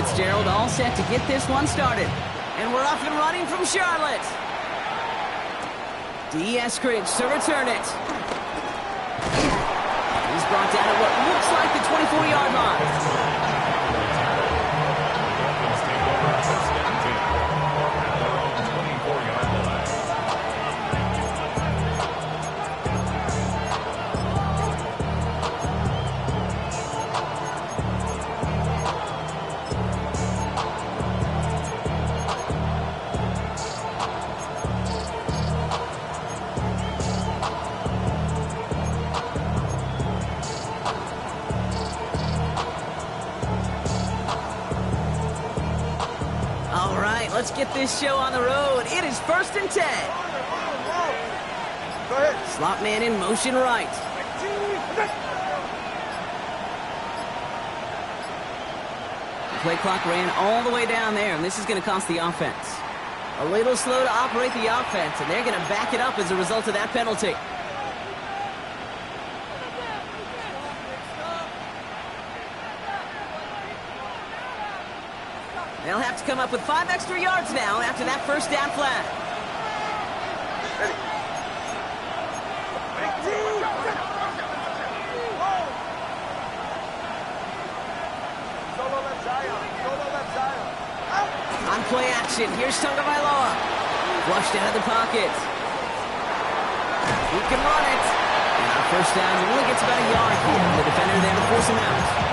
Fitzgerald all set to get this one started. And we're off and running from Charlotte. Eskridge to return it. He's brought down at what looks like the 24-yard line. Let's get this show on the road. It is 1st and 10. Go ahead. Slot man in motion right. The play clock ran all the way down there, and this is going to cost the offense. A little slow to operate the offense, and they're going to back it up as a result of that penalty. They'll have to come up with 5 extra yards now after that first down flag. Ready. On play action, here's Tagovailoa. Flushed out of the pocket. He can run it. And our first down only gets about a yard here. The defender there to force him out.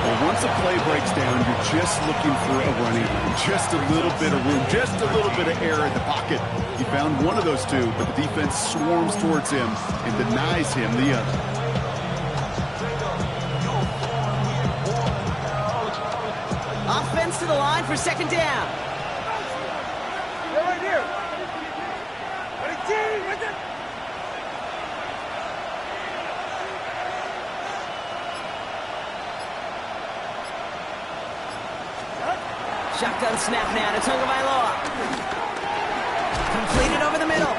Well, once a play breaks down, you're just looking for a running room. Just a little bit of room, just a little bit of air in the pocket. He found one of those two, but the defense swarms towards him and denies him the other. Offense to the line for 2nd down. They're right here. Ready, team, with it. Shotgun snap now to Tagovailoa. Completed over the middle.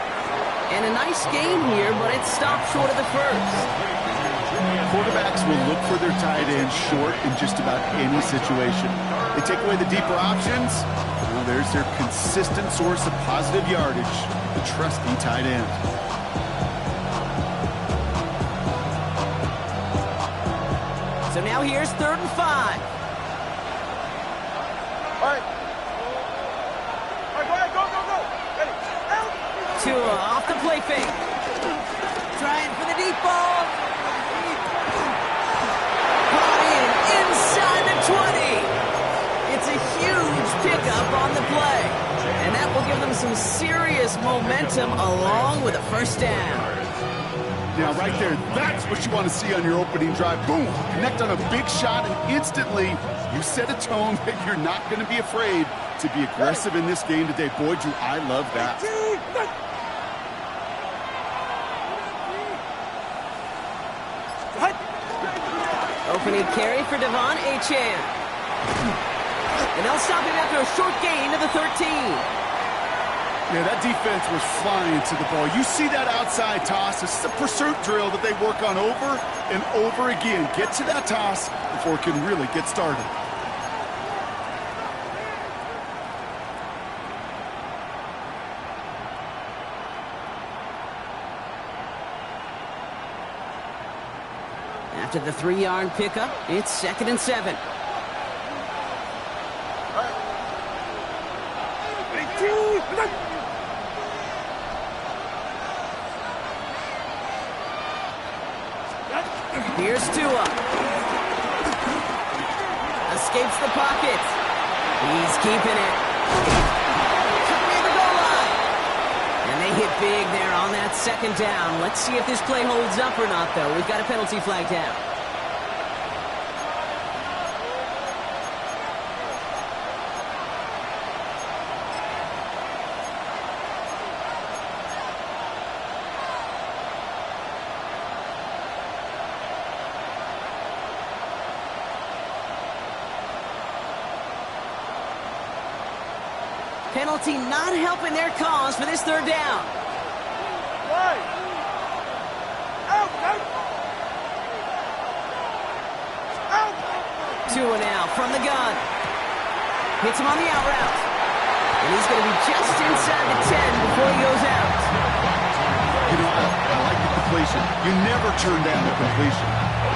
And a nice game here, but it stopped short of the first. Quarterbacks will look for their tight end short in just about any situation. They take away the deeper options. Well, there's their consistent source of positive yardage, the trusty tight end. So now here's 3rd and 5. All right. All right, go ahead, go. Ready. Out. Tua off the play fake. Trying for the deep ball. Brought in inside the 20. It's a huge pickup on the play. And that will give them some serious momentum along with a first down. Now, right there, that's what you want to see on your opening drive. Boom! Connect on a big shot, and instantly you set a tone that you're not going to be afraid to be aggressive in this game today. Boy, do I love that. Opening carry for Devon Achane. And they'll stop him after a short gain to the 13. Yeah, that defense was flying to the ball. You see that outside toss. This is a pursuit drill that they work on over and over again. Get to that toss before it can really get started. After the 3-yard pickup, it's 2nd and 7. Here's Tua. Escapes the pocket. He's keeping it. Near the goal line. And they hit big there on that 2nd down. Let's see if this play holds up or not, though. We've got a penalty flag down. Penalty not helping their cause for this 3rd down. Right. Out. Tua now from the gun. Hits him on the out route. And he's going to be just inside the 10 before he goes out. You know, I like the completion. You never turn down the completion.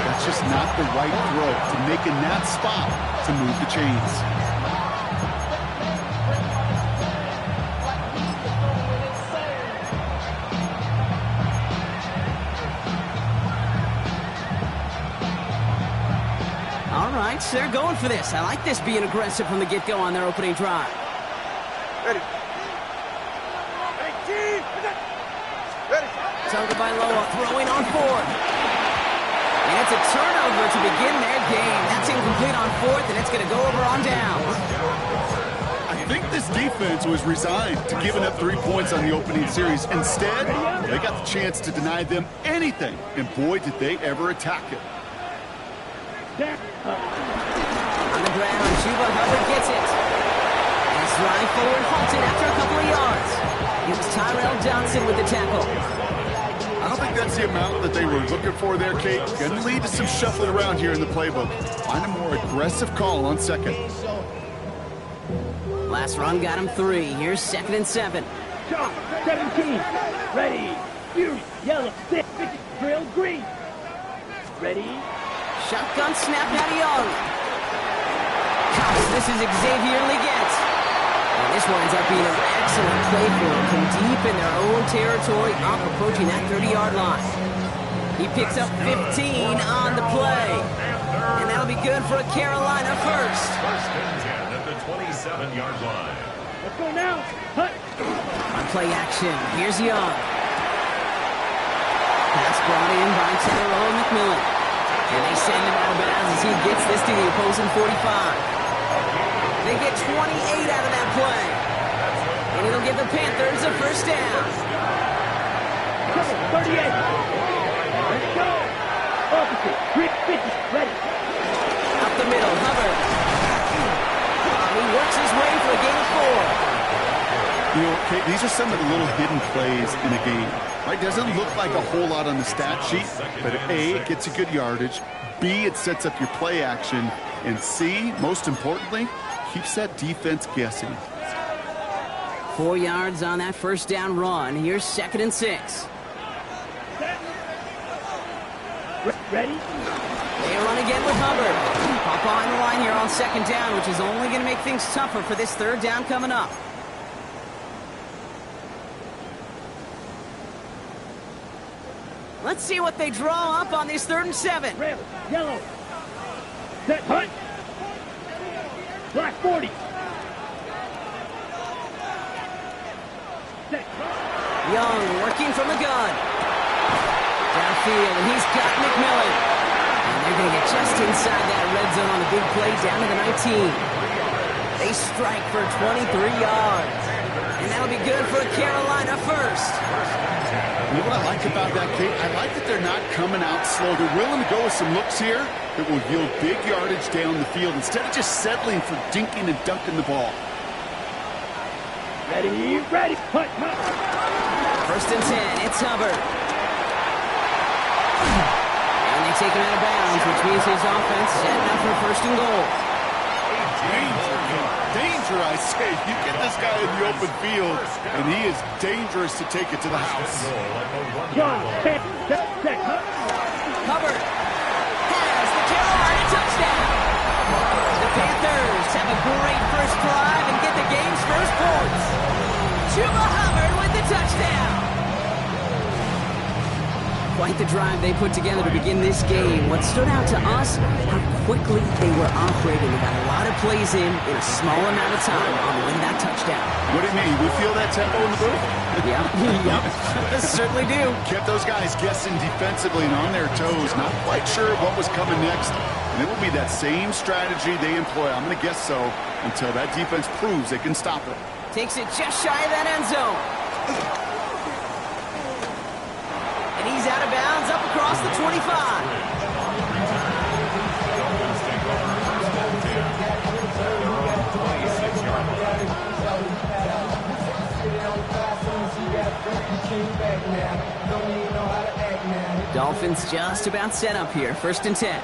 That's just not the right throw to make in that spot to move the chains. All right, so they're going for this. I like this being aggressive from the get-go on their opening drive. Ready. Tagovailoa throwing on 4th. And it's a turnover to begin their game. That's incomplete on 4th, and it's going to go over on down. I think this defense was resigned to giving up 3 points on the opening series. Instead, they got the chance to deny them anything, and boy, did they ever attack it. On the ground, Chuba Hubbard gets it. And his drive forward halted after a couple of yards. It was Tyrell Johnson with the tackle. I don't think that's the amount that they were looking for there, Kate. Going to lead to some shuffling around here in the playbook. Find a more aggressive call on second. Last run got him 3. Here's 2nd and 7. Shot, 17. Ready. You, yellow, 6, drill, green. Ready. Shotgun snap out of Young. Gosh, this is Xavier Leggett. And this winds up being an excellent play for him from deep in their own territory, up approaching that 30-yard line. He picks up 15 on the play. And that'll be good for a Carolina first. First and 10 at the 27-yard line. Let's go now. Hut. On play action, here's Young. Pass brought in by Tyrell McMillan. And they send him out of bounds as he gets this to the opposing 45. They get 28 out of that play. And it'll give the Panthers a first down. 38. Let's go. Opposite. 350. Ready. Up the middle, Hubbard. He works his way for a gain of 4. You know, Kate, these are some of the little hidden plays in a game. Right? Doesn't look like a whole lot on the stat sheet, but A, it gets you good yardage. B, it sets up your play action. And C, most importantly, keeps that defense guessing. 4 yards on that first down run. Here's 2nd and 6. Ready? They run again with Hubbard. Pop on the line here on 2nd down, which is only going to make things tougher for this 3rd down coming up. Let's see what they draw up on this 3rd and 7. Rail. Yellow. Set. Hut. Black 40. Set. Young working from the gun. Downfield, and he's got McMillan. And they're going to get just inside that red zone on the big play down to the 19. They strike for 23 yards. And that'll be good for a Carolina first. You know what I like about that, Kate? I like that they're not coming out slow. They're willing to go with some looks here that will yield big yardage down the field instead of just settling for dinking and dunking the ball. Ready. Ready. Hut. Hut. 1st and 10. It's Hubbard. And they take him out of bounds, which means his offense setting up for 1st and goal. Danger, I say. You get this guy in the open field, and he is dangerous to take it to the house. John. Set. Hubbard has the Carolina touchdown. The Panthers have a great first drive and get the game's first points. Chuba Hubbard with the touchdown. Quite the drive they put together to begin this game. What stood out to us, how quickly they were operating. They got a lot of plays in a small amount of time on the way to that touchdown. What do you mean? We feel that tempo in the booth? Yep. Certainly do. Kept those guys guessing defensively and on their toes, not quite sure what was coming next. And it will be that same strategy they employ, I'm going to guess so, until that defense proves they can stop it. Takes it just shy of that end zone. And he's out of bounds up across the 25. Dolphins just about set up here. 1st and 10.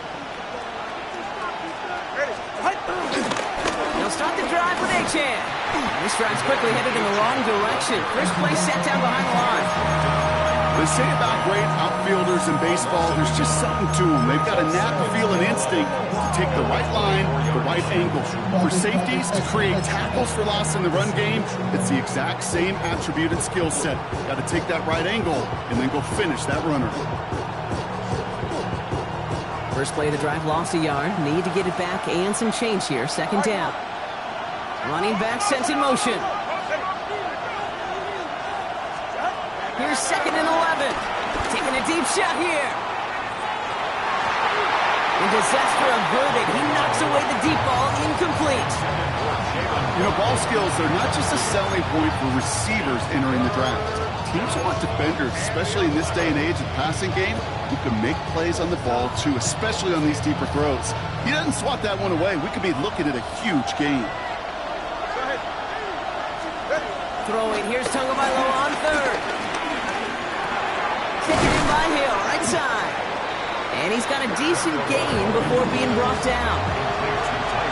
They'll start the drive with Achane. This drive's quickly headed in the wrong direction. First play set down behind the line. They say about great outfielders in baseball, there's just something to them. They've got a knack, a feel, and instinct to take the right line, the right angle. For safeties, to create tackles for loss in the run game, it's the exact same attribute and skill set. Got to take that right angle and then go finish that runner. First play of the drive lost a yard. Need to get it back and some change here. Second down. Running back sent in motion. Here's second and 11. Taking a deep shot here. And disaster averted. He knocks away the deep ball, incomplete. You know, ball skills, they're not just a selling point for receivers entering the draft. Teams want defenders, especially in this day and age of the passing game, who can make plays on the ball too, especially on these deeper throws. He doesn't swat that one away. We could be looking at a huge game. Throwing. Here's Tagovailoa on third. Taken in by Hill, right side. And he's got a decent gain before being brought down.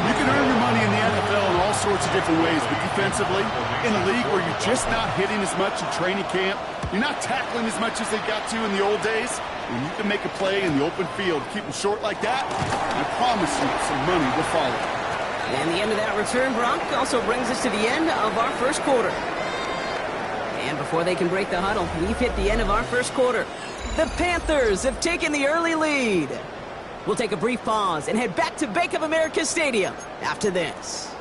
You can earn your money in the NFL in all sorts of different ways, but defensively, in a league where you're just not hitting as much in training camp, you're not tackling as much as they got to in the old days, and you can make a play in the open field, keep them short like that, I promise you some money will follow. And the end of that return, Brock, also brings us to the end of our first quarter. And before they can break the huddle, we've hit the end of our first quarter. The Panthers have taken the early lead. We'll take a brief pause and head back to Bank of America Stadium after this.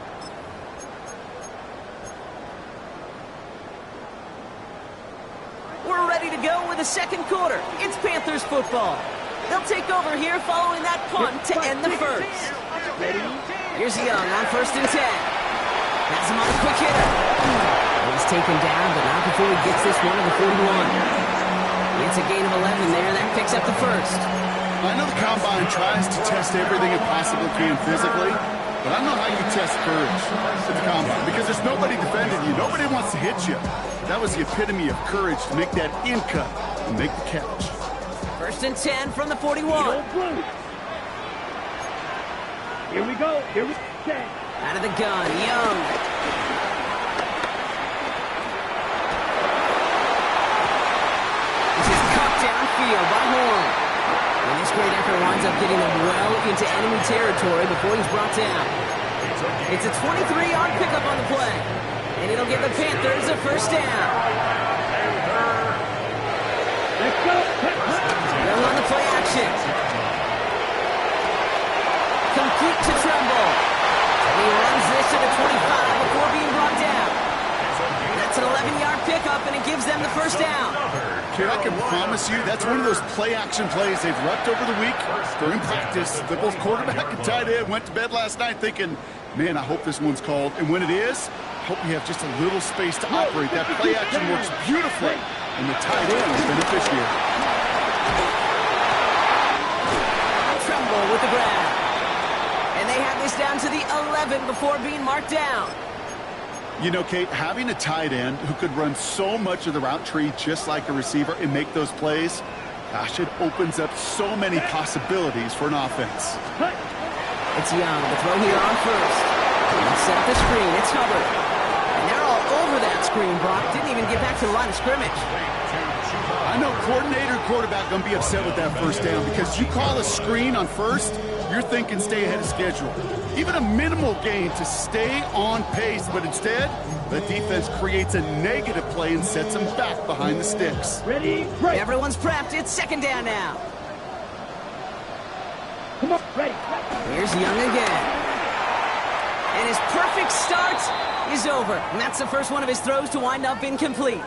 We're ready to go with the second quarter. It's Panthers football. They'll take over here following that punt to end the first. Here's Young on 1st and 10. Has him on a quick hitter. He's taken down, but not before he gets this one to the 41. It's a gain of 11 there. That picks up the first. I know the Combine tries to test everything it possibly can physically, but I don't know how you test courage at the Combine because there's nobody defending you. Nobody wants to hit you. That was the epitome of courage to make that in cut and make the catch. 1st and 10 from the 41. Here we go. Here we go. Out of the gun, Young. This is cut downfield by Horn. And this great effort winds up getting them well into enemy territory before he's brought down. It's a 23-yard pickup on the play. And it'll give the Panthers a first down. Let's go. They'll run the play action. Complete to Tremble. He runs this to the 25 before being brought down. That's an 11-yard pickup, and it gives them the first down. Kid, I can promise you that's one of those play-action plays they've repped over the week during practice. The both quarterback and tight end went to bed last night thinking, man, I hope this one's called. And when it is, I hope you have just a little space to operate. That play-action works beautifully, and the tight end is beneficiary. Tremble with the grab. And they have this down to the 11 before being marked down. You know, Kate, having a tight end who could run so much of the route tree just like a receiver and make those plays, gosh, it opens up so many possibilities for an offense. It's Young, the throw here on first. And set up the screen, it's Hubbard. And they're all over that screen, Brock. Didn't even get back to the line of scrimmage. I know coordinator and quarterback going to be upset with that first down because you call a screen on first, you're thinking stay ahead of schedule. Even a minimal gain to stay on pace, but instead, the defense creates a negative play and sets them back behind the sticks. Ready, break. Everyone's prepped. It's second down now. Come on, ready. Here's Young again. And his perfect start is over. And that's the first one of his throws to wind up incomplete.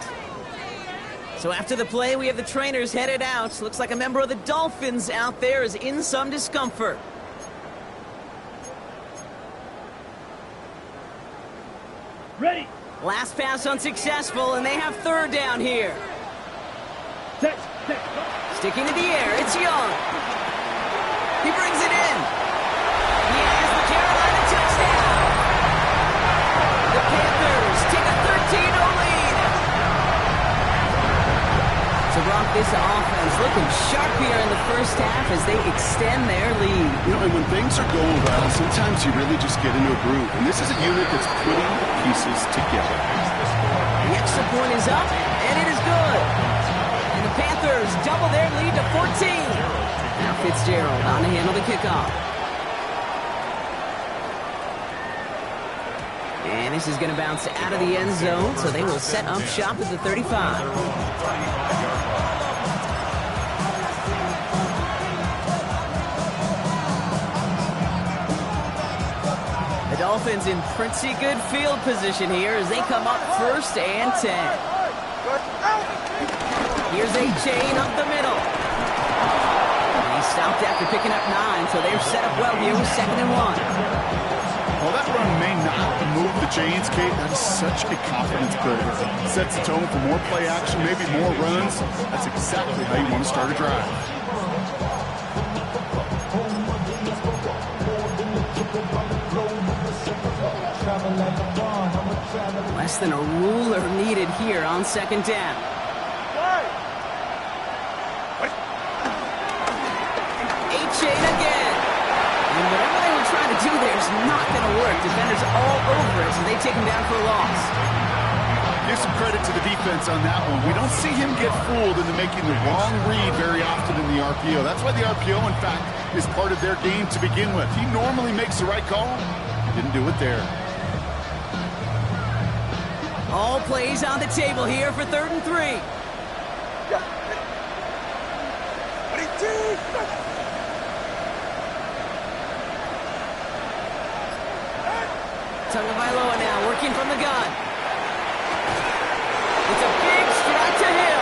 So after the play, we have the trainers headed out. Looks like a member of the Dolphins out there is in some discomfort. Ready. Last pass unsuccessful, and they have third down here. Set. Sticking to the air, it's Young. He brings it in. He has the Carolina touchdown. The Panthers take a 13-0 lead. So Brock, this offense looking sharp here in the first half as they extend their lead. You know, and when things are going well, sometimes you really just get into a groove. And this is a unit that's putting the pieces together. The extra point is up, and it is good. And the Panthers double their lead to 14. Now Fitzgerald on to handle the kickoff. And this is going to bounce out of the end zone, so they will set up shop at the 35. The Dolphins in pretty good field position here as they come up 1st and 10. Here's a chain up the middle. And he stopped after picking up 9, so they're set up well here with 2nd and 1. While that run may not move the chains, Kate, that is such a confidence builder. Sets the tone for more play action, maybe more runs. That's exactly how you want to start a drive. Less than a ruler needed here on 2nd down. A chain again. And whatever they were trying to do there is not going to work. Defenders all over it, so they take him down for a loss. Give some credit to the defense on that one. We don't see him get fooled into making the wrong read very often in the RPO. That's why the RPO, in fact, is part of their game to begin with. He normally makes the right call. Didn't do it there. All plays on the table here for 3rd and 3. Tagovailoa now working from the gun. It's a big strike to him.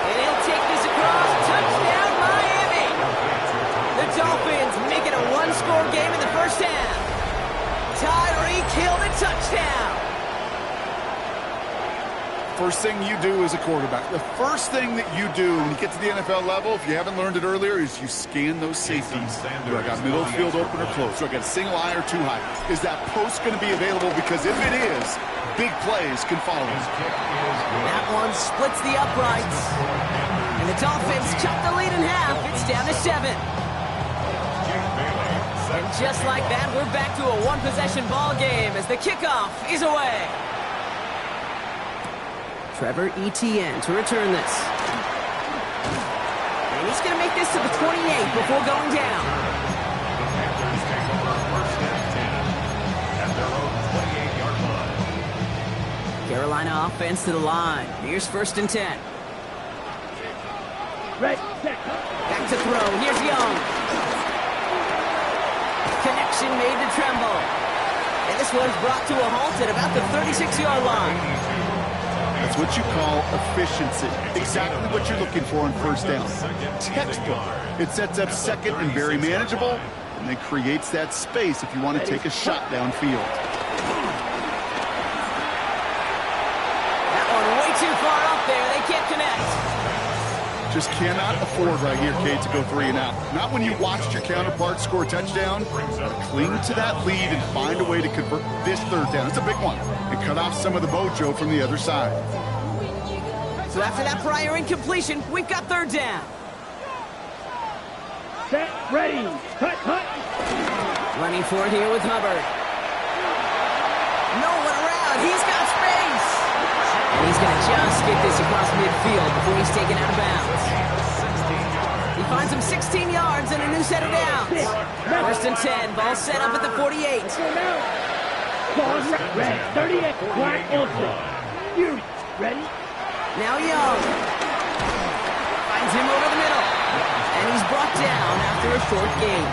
And he'll take this across. Touchdown, Miami. The Dolphins make it a one-score game in the 1st half. Tyreek Hill the touchdown. First thing you do as a quarterback, the first thing that you do when you get to the NFL level, if you haven't learned it earlier, is you scan those safeties. Do I got middle field open or close? Do I got a single high or two high? Is that post going to be available? Because if it is, big plays can follow. That one splits the uprights. And the Dolphins cut the lead in half. It's down to 7. And just like that, we're back to a one-possession ball game as the kickoff is away. Trevor Etienne to return this. And he's going to make this to the 28 before going down. Carolina offense to the line. Here's 1st and 10. Right, set. Back to throw. Here's Young. Connection made to Tremble. And this one's brought to a halt at about the 36-yard line. That's what you call efficiency. Exactly what you're looking for on 1st down. Textbook. It sets up 2nd and very manageable, and then creates that space if you want to take a shot downfield. That one way too far up there. They can't connect. Just cannot afford right here, Kate, to go 3 and out. Not when you watched your counterpart score a touchdown. Cling to that lead and find a way to convert this 3rd down. It's a big one. And cut off some of the mojo from the other side. So after that prior incompletion, we've got 3rd down. Set, ready, cut. Running for it here with Hubbard. No one around. He's got space. And he's going to just get this across midfield before he's taken out of bounds. He finds him 16 yards and a new set of downs. 1st and 10. Ball set up at the 48. Ball red, 38, black also. Beauty, ready? Now Young. Finds him over the middle. And he's brought down after a short gain.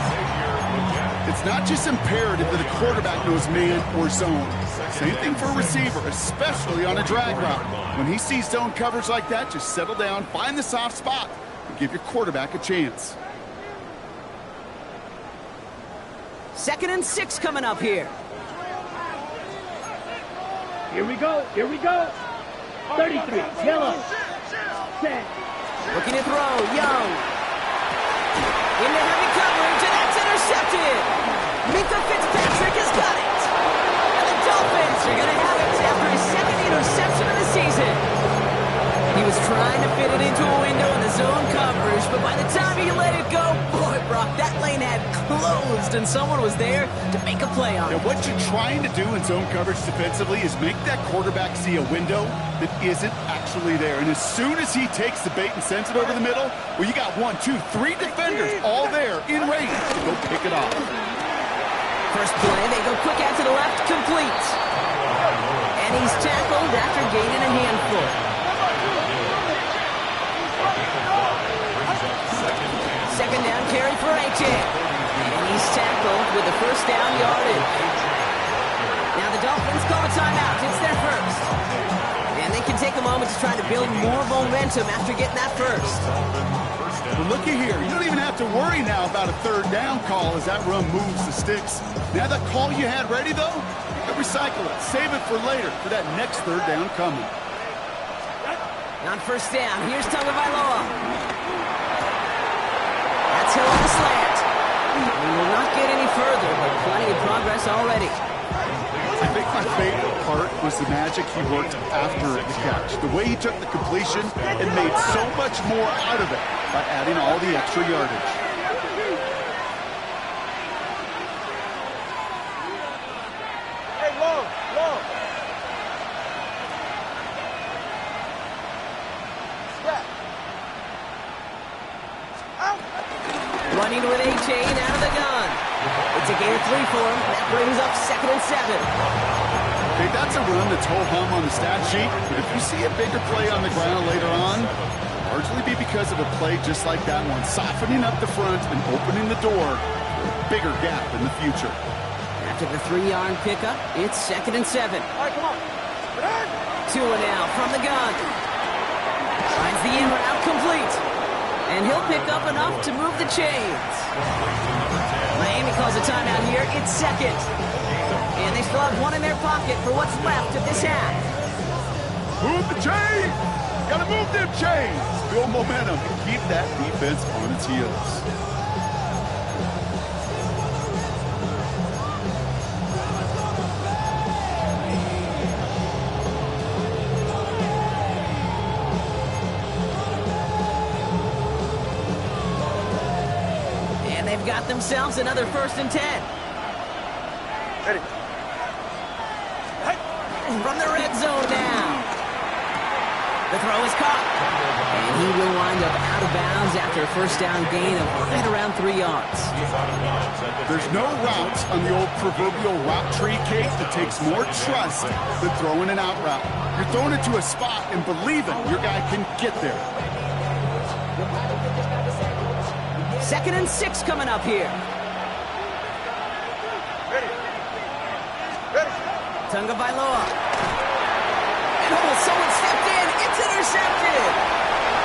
It's not just imperative that a quarterback knows man or zone. Same thing for a receiver, especially on a drag route. When he sees zone coverage like that, just settle down, find the soft spot, and give your quarterback a chance. 2nd and 6 coming up here. Here we go. 33, yellow. Set. Looking to throw, Young. Into heavy coverage, and that's intercepted. Minka Fitzpatrick has got it. And the Dolphins are going to have it after his 2nd interception of the season. He was trying trying to fit it into a window in the zone coverage, but by the time he let it go, boy, Brock, that lane had closed, and someone was there to make a play on it. And what you're trying to do in zone coverage defensively is make that quarterback see a window that isn't actually there. And as soon as he takes the bait and sends it over the middle, well, you got 1, 2, 3 defenders all there in range to go pick it off. First play, they go quick out to the left, complete. And he's tackled after gaining a handful. Second down carry for AJ. And he's tackled with the first down yardage. Now the Dolphins call a timeout. It's their first. And they can take a moment to try to build more momentum after getting that first. Well, looky here. You don't even have to worry now about a third down call as that run moves the sticks. Now that call you had ready, though, you can recycle it. Save it for later for that next third down coming. On first down, here's Tagovailoa. That's Hill on the slant. We will not get any further, but plenty of progress already. I think my favorite part was the magic he worked after the catch. The way he took the completion and made so much more out of it by adding all the extra yardage. Hey, long. Step. Out. Running with a chain out of the gun. It's a gain of 3 for him. That brings up 2nd and 7. Okay, that's a run that's ho-hum on the stat sheet, but if you see a bigger play on the ground later on, largely be because of a play just like that one, softening up the front and opening the door for a bigger gap in the future. After the 3-yard pickup, it's 2nd and 7. All right, come on. Tua now from the gun. Finds the in route complete. And he'll pick up enough to move the chains. Miami calls a timeout here. It's 2nd. And they still have 1 in their pocket for what's left of this half. Move the chains! Gotta move them chains! Build momentum and keep that defense on its heels. And they've got themselves another 1st and 10. Ready. From the red zone now. The throw is caught. And he will wind up out of bounds after a first down gain of right around 3 yards. There's no route on the old proverbial route tree cake that takes more trust than throwing an out route. You're throwing it to a spot and believing your guy can get there. 2nd and 6 coming up here. Ready. Tagovailoa. And someone stepped in. It's intercepted.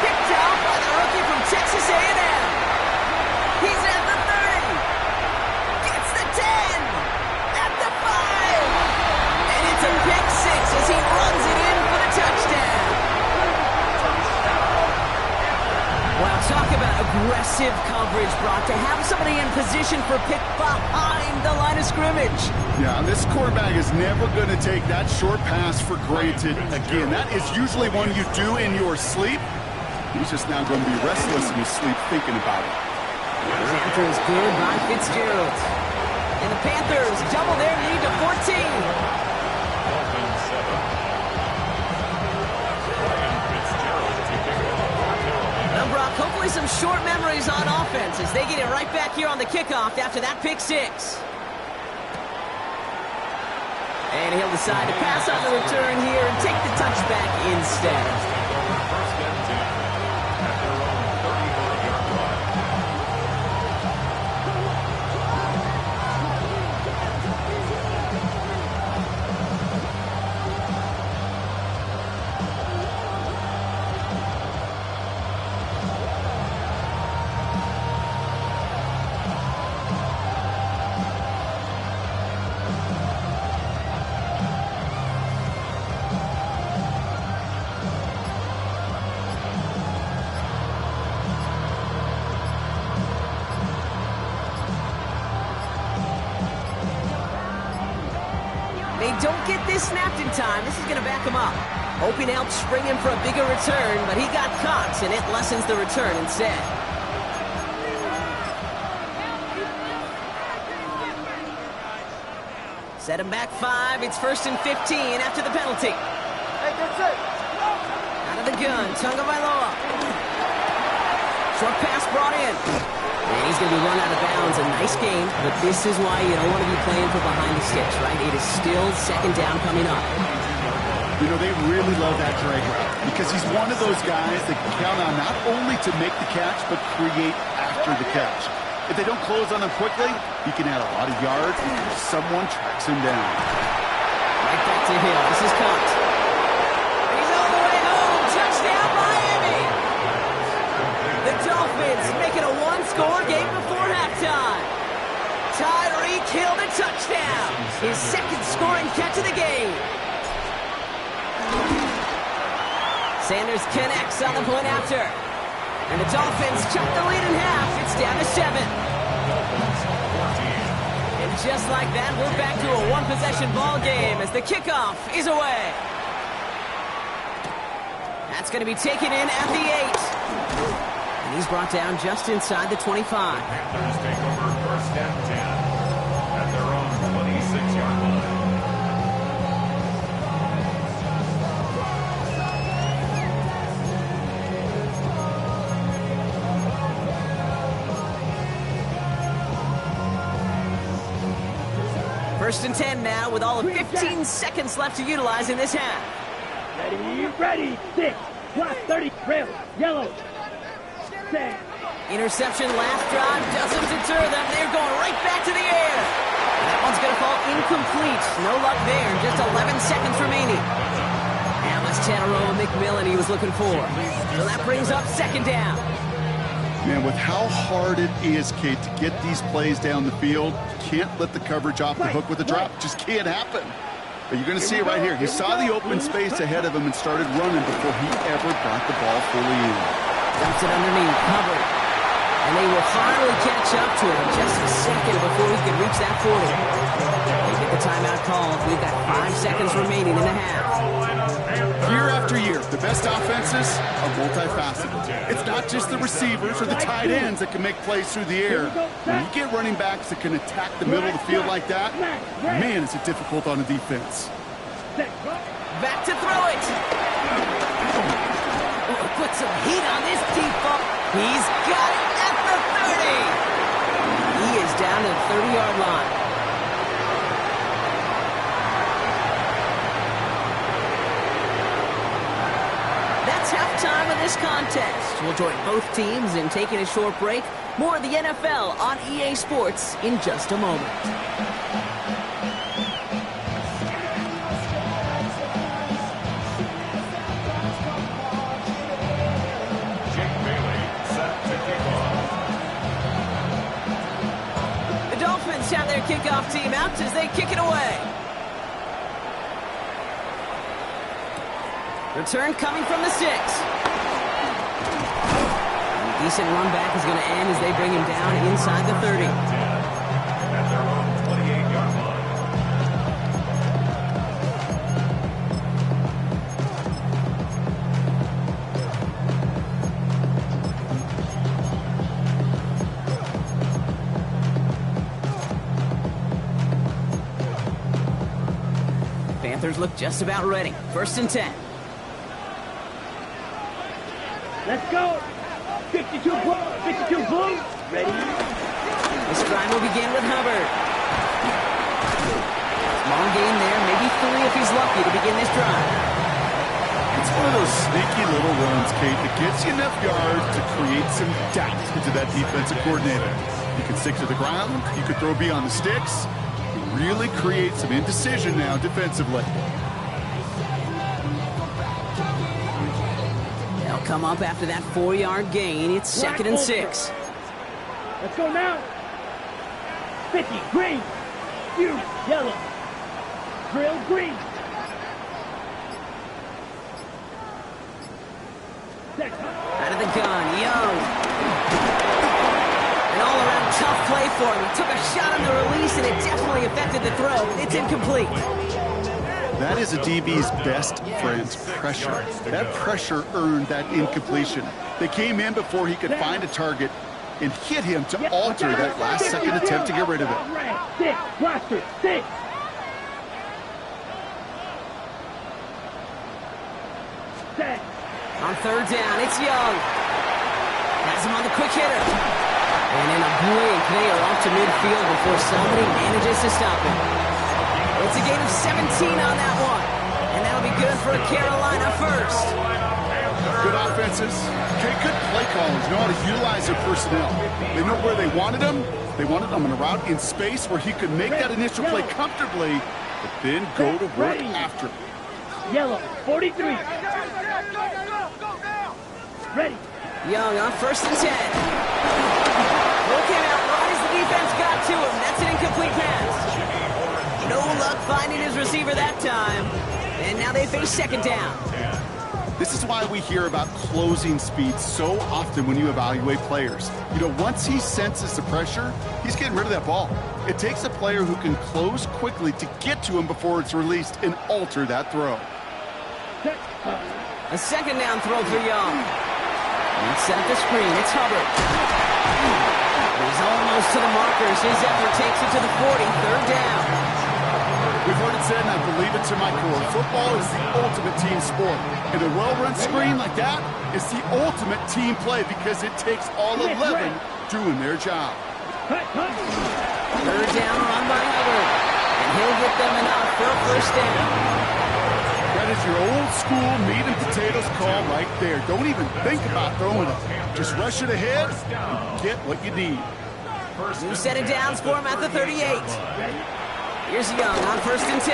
Picked out by the rookie from Texas A&M. He's at the 30. Gets the 10. At the 5. And it's a pick 6 as he runs it in for the touchdown. Wow, talk about aggressive coverage, Brock. To have somebody in position for pick behind the line of scrimmage. Yeah, this quarterback is never going to take that short pass for granted again. That is usually one you do in your sleep. He's just now going to be restless in his sleep thinking about it. After is good by Fitzgerald. And the Panthers double their lead to 14. Now, Brock, hopefully some short memories on offense as they get it right back here on the kickoff after that pick 6. And he'll decide to pass on the return here and take the touchback instead. They don't get this snapped in time. This is going to back them up. Hoping to help spring him for a bigger return, but he got caught, and it lessens the return instead. Set him back 5. It's 1st and 15 after the penalty. Hey, that's it. Out of the gun, Tagovailoa. Short pass brought in. And he's going to be run out of bounds. A nice game, but this is why you don't want to be playing for behind the sticks, right? It is still 2nd down coming up. You know, they really love that drag route because he's one of those guys that can count on not only to make the catch, but create after the catch. If they don't close on him quickly, he can add a lot of yards if someone tracks him down. Right back to Hill. This is caught. He's all the way home. Touchdown, Miami. The Dolphins make it a one-score game before halftime. Tyreek Hill to touchdown. His 2nd scoring catch of the game. Sanders connects on the point after. And the Dolphins cut the lead in half. It's down to 7. And just like that, we're back to a one-possession ball game as the kickoff is away. That's going to be taken in at the 8. And he's brought down just inside the 25. Panthers take over 1st and 10 at their own 26-yard line. First and 10 now with all of 15 seconds left to utilize in this half. Ready, 6, block 30, rail, yellow, set. Interception last drive doesn't deter them. They're going right back to the air. And that one's going to fall incomplete. No luck there. Just 11 seconds remaining. That was Tataroa McMillan he was looking for. So that brings up 2nd down. Man, with how hard it is, Kate, to get these plays down the field, you can't let the coverage off the hook with a drop. Just can't happen. But you're going to see it right here. He saw the open space ahead of him and started running before he ever got the ball fully in. Dumps it underneath, covered. And they will finally catch up to him just a second before he can reach that 40. They get the timeout called. We've got 5 seconds remaining in the half. Year after year, the best offenses are multifaceted. It's not just the receivers or the tight ends that can make plays through the air. When you get running backs that can attack the middle of the field like that, man, is it difficult on a defense. Back to throw it. Oh, put some heat on this deep ball. He's got it at the 30. He is down to the 30-yard line. That's halftime of this contest. We'll join both teams in taking a short break. More of the NFL on EA Sports in just a moment. Have their kickoff team out as they kick it away. Return coming from the 6. A decent run back is going to end as they bring him down inside the 30. At their own 28-yard line. Panthers look just about ready. 1st and 10. Let's go. 52 blue. Ready. This drive will begin with Hubbard. Long gain there, maybe 3 if he's lucky to begin this drive. It's one of those sneaky little runs, Kate, that gets you enough yards to create some doubt into that defensive coordinator. You can stick to the ground. You could throw beyond the sticks. Really create some indecision now defensively. They'll come up after that 4-yard gain. It's 2nd and 6. Let's go now. 50, green. You, yellow. Drill, green. Out of the gun, Young. An all-around tough play for him. He took a shot on the release, and it definitely affected the throw. It's incomplete. That is a DB's best friend, pressure. That pressure earned that incompletion. They came in before he could find a target and hit him to alter that last-second attempt to get rid of it. Six, roster, six. Set. On third down, it's Young. Has him on the quick hitter. And in a blink, they are off to midfield before somebody manages to stop him. It's a gain of 17 on that one. And that'll be good for a Carolina first. Good offenses. Okay, good play callers know how to utilize their personnel. They know where they wanted them. They wanted them in a route in space where he could make that initial play comfortably, but then go to work after. Yellow, 43. Ready. Young on first and 10. Throw came out right as the defense got to him. That's an incomplete pass. No luck finding his receiver that time. And now they face second down. This is why we hear about closing speed so often when you evaluate players. You know, once he senses the pressure, he's getting rid of that ball. It takes a player who can close quickly to get to him before it's released and alter that throw. A second down throw for Young. And set up the screen. It's Hubbard. He's almost to the markers. His effort takes it to the 40. Third down. We've heard it said, and I believe it to my core, football is the ultimate team sport. And a well-run screen like that is the ultimate team play because it takes all 11 doing their job. Third down run by Hubbard. And he'll get them enough for a first down. That is your old school meat and potatoes call right there. Don't even think about throwing it. Just rush it ahead and get what you need. New set of downs for him at the 38. Here's Young on first and 10.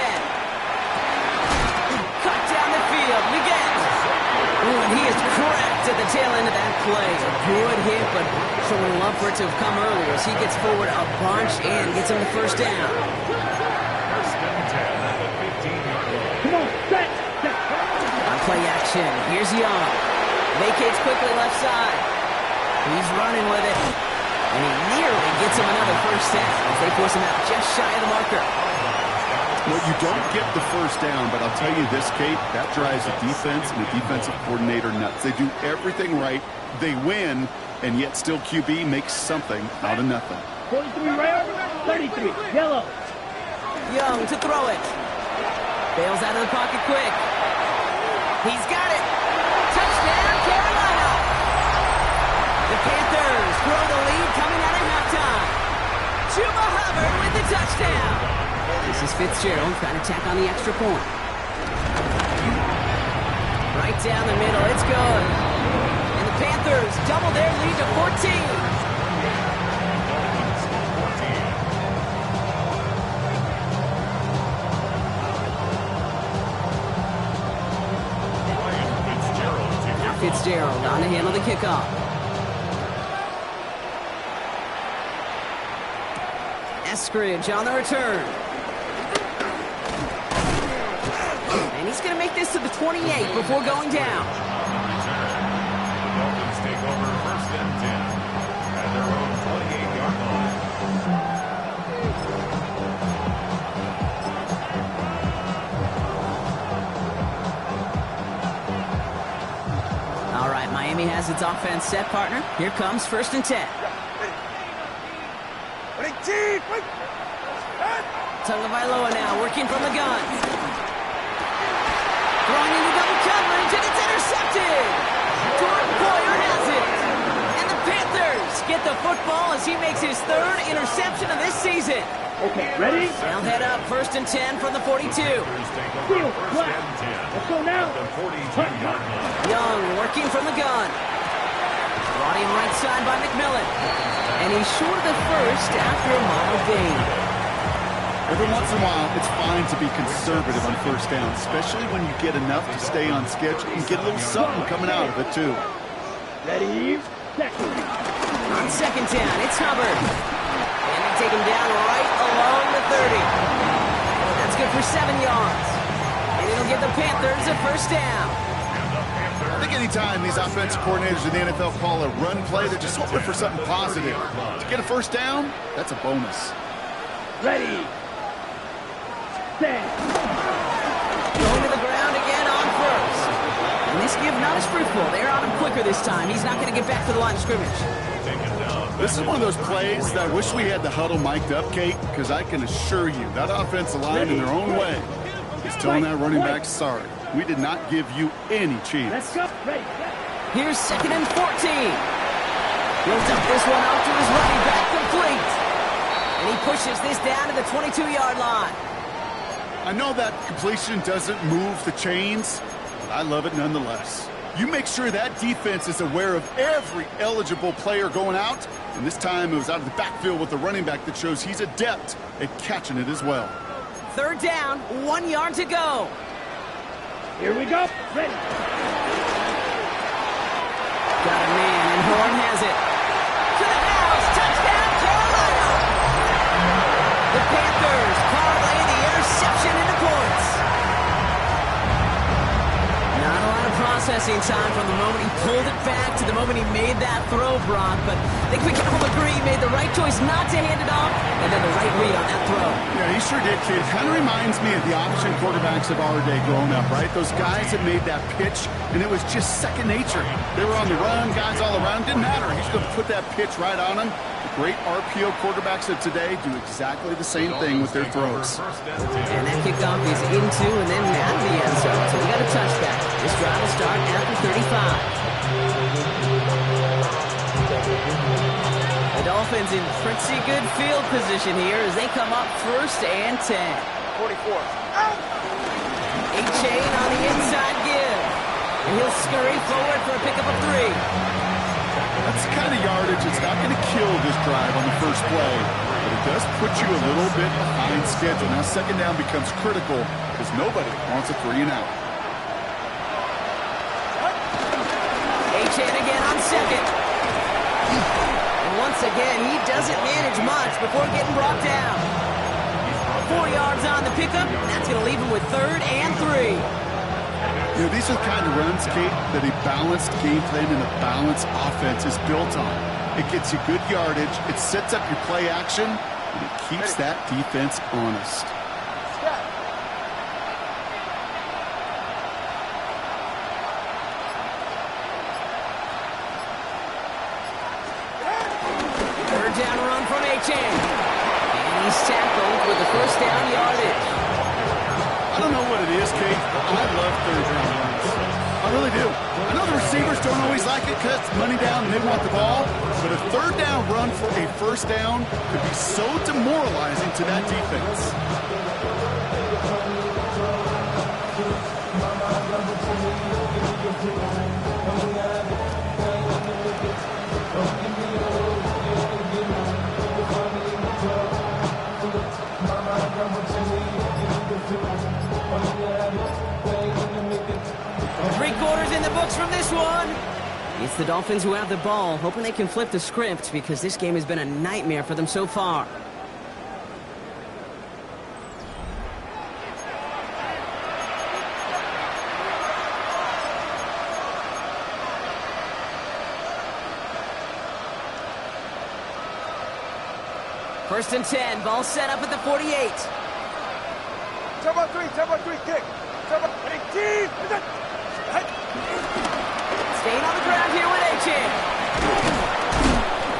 Cut down the field. Again. Ooh, and he is cracked at the tail end of that play. A good hit, but sure would love for it to have come earlier as he gets forward a bunch and gets him the first down. Come on, set. On play action, here's Young. Vacates quickly left side. He's running with it. And he nearly gets him another first down as they force him out just shy of the marker. Well, you don't get the first down, but I'll tell you this, Kate, that drives the defense and the defensive coordinator nuts. They do everything right. They win, and yet still QB makes something out of nothing. 43 red, 33 yellow. Young to throw it. Bails out of the pocket quick. He's got it. Touchdown, Carolina. The Panthers throw the lead coming out of halftime. Chuba Hubbard with the touchdown. This is Fitzgerald trying to tack on the extra point. Right down the middle, it's good. And the Panthers double their lead to 14. Fitzgerald on to handle the kickoff. Eskridge on the return. And he's going to make this to the 28 before going down. The Dolphins take over first and 10 at their own 28-yard line. All right, Miami has its offense set, partner. Here comes first and 10. Tagovailoa now working from the gun. Throwing into double coverage, and it's intercepted. Jordan Poyer has it. And the Panthers get the football as he makes his third interception of this season. Okay, ready? They'll head up first and 10 from the 42. Field, flat. Let's go now. Young working from the gun. Brought in right side by McMillan. And he's short of the first after a mild gain. Every once in a while, it's fine to be conservative on first down, especially when you get enough to stay on schedule and get a little something coming out of it, too. Ready, set. On second down, it's Hubbard. And they take him down right along the 30. That's good for 7 yards. And it'll give the Panthers a first down. I think anytime these offensive coordinators in the NFL call a run play, they're just hoping for something positive. To get a first down, that's a bonus. Ready, set. This give not as fruitful. They're on him quicker this time. He's not going to get back to the line of scrimmage. This is one of those plays that I wish we had the huddle mic'd up, Kate, because I can assure you that offensive line in their own way is telling that running back, sorry, we did not give you any chance. Let's go. Ready. Here's 2nd and 14. He'll dump this one off to his running back, complete. And he pushes this down to the 22-yard line. I know that completion doesn't move the chains, but I love it nonetheless. You make sure that defense is aware of every eligible player going out, and this time it was out of the backfield with the running back that shows he's adept at catching it as well. 3rd down, 1 yard to go. Here we go. Ready. Got a man, and Horn has it. To the house, touchdown, Carolina! The Panthers parlay the interception into points. Not a lot of processing time from the moment he pulled it back to the moment he made that throw, Brock, but I think we can all agree he made the right choice not to hand it off, and then the right read on that throw. Yeah, he sure did, kid. Kind of reminds me of the option quarterbacks of our day growing up, right? Those guys that made that pitch, and it was just second nature. They were on the run, guys all around. Didn't matter. He's going to put that pitch right on them. The great RPO quarterbacks of today do exactly the same thing with their throws. And that kickoff is into and then out of the end zone, so we got a touchback. This drive will start at the 35. The Dolphins in pretty good field position here as they come up 1st and 10. 44. Out! A-Chain on the inside give. And he'll scurry forward for a pickup of 3. That's the kind of yardage that's not going to kill this drive on the first play, but it does put you a little bit behind schedule. Now 2nd down becomes critical because nobody wants a 3 and out. A-Chain again on 2nd. And once again, he doesn't manage much before getting brought down. 4 yards on the pickup, and that's going to leave him with 3rd and 3. You know, these are the kind of runs, Kate, that a balanced game plan and a balanced offense is built on. It gets you good yardage, it sets up your play action, and it keeps that defense honest. Step. 3rd down run from A-Chain. And he's tackled with the 1st down yardage. I don't know what it is, Kate, but I love 3rd down runs. I really do. I know the receivers don't always like it because it's money down and they want the ball, but a 3rd down run for a 1st down could be so demoralizing to that defense. Three-quarters in the books from this one. It's the Dolphins who have the ball, hoping they can flip the script because this game has been a nightmare for them so far. First and 10, ball set up at the 48. Turbo 3, kick. Turbo 18. Staying on the ground here with A-Chain.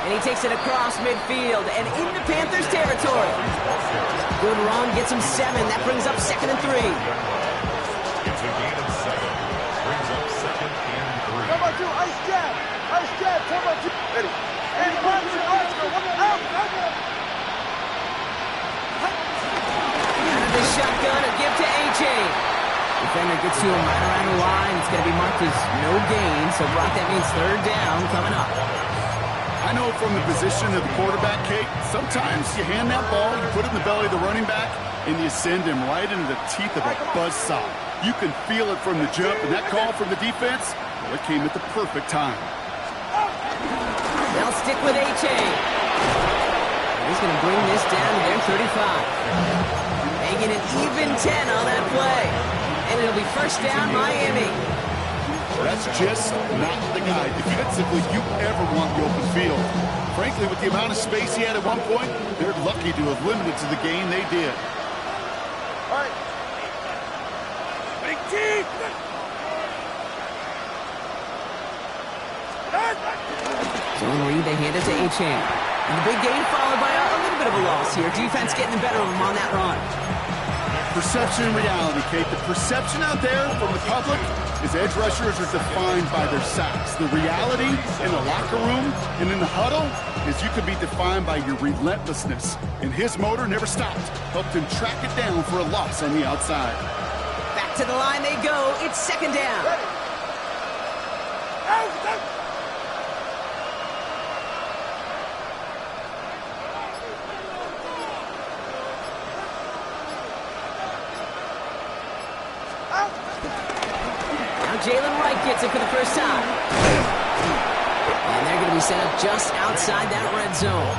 And he takes it across midfield and into Panthers territory. Good run, gets him 7. That brings up 2nd and 3. It's a gain of 7. Brings up 2nd and 3. Turbo 2, ice jab, turbo 2. Ready. And punch it, out. Out of the shotgun, a give to A-Chain. Defender gets to him right around the line. It's going to be marked as no gain. So, Brock, that means 3rd down coming up. I know from the position of the quarterback, Kate, sometimes you hand that ball, you put it in the belly of the running back, and you send him right into the teeth of a buzzsaw. You can feel it from the jump, and that call from the defense, well, it came at the perfect time. They'll stick with A-Chain. He's going to bring this down to their 35. Making an even 10 on that play. And it'll be 1st down, Miami. That's just not the guy defensively you ever want the open field. Frankly, with the amount of space he had at one point, they're lucky to have limited to the game they did. All right. Big team. Zone read, they hand it to Achane. And the big gain followed by a little bit of a loss here. Defense getting the better of them on that run. Perception and reality, Kate. The perception out there from the public is edge rushers are defined by their sacks. The reality in the locker room and in the huddle is you could be defined by your relentlessness. And his motor never stopped. Helped him track it down for a loss on the outside. Back to the line they go. It's second down. Jalen Wright gets it for the first time. And they're going to be set up just outside that red zone.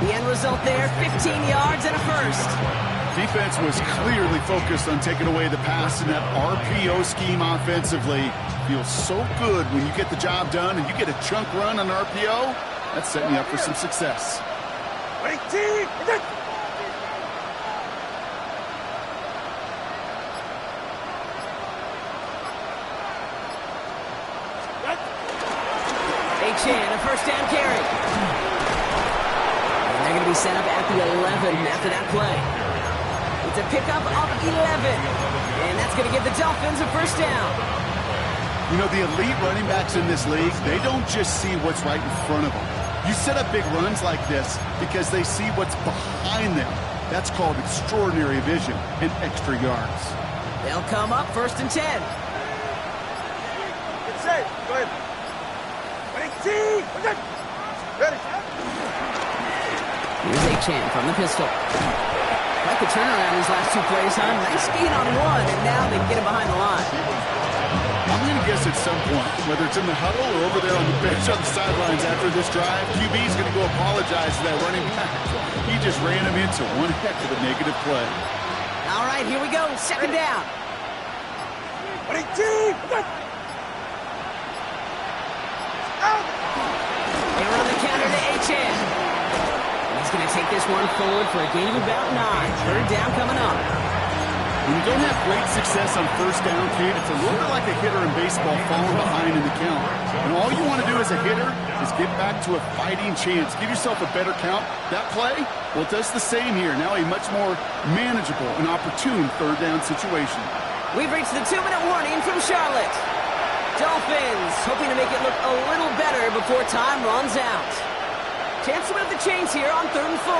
The end result there, 15 yards and a first. Defense was clearly focused on taking away the pass in that RPO scheme offensively. Feels so good when you get the job done and you get a chunk run on RPO. That's setting you up for some success. Achane, a first down carry. And they're going to be set up at the 11 after that play. It's a pickup of 11. And that's going to give the Dolphins a first down. You know, the elite running backs in this league, they don't just see what's right in front of them. You set up big runs like this because they see what's behind them. That's called extraordinary vision and extra yards. They'll come up first and 10. It's safe. Go ahead. Ready. Here's Achane from the pistol. Quite the turnaround these last two plays, huh? Nice gain on one, and now they get him behind the line. I'm going to guess at some point, whether it's in the huddle or over there on the bench on the sidelines after this drive, QB's going to go apologize to that running back. He just ran him into one heck of a negative play. All right, here we go. Second down. They run the counter to Achane. He's going to take this one forward for a gain of about 9. Third down coming up. When you don't have great success on first down, Kate, it's a little bit like a hitter in baseball falling behind in the count. And all you want to do as a hitter is get back to a fighting chance. Give yourself a better count. That play, well, it does the same here. Now a much more manageable and opportune third down situation. We've reached the 2-minute warning from Charlotte. Dolphins hoping to make it look a little better before time runs out. Chance to move the chains here on 3rd and 4. All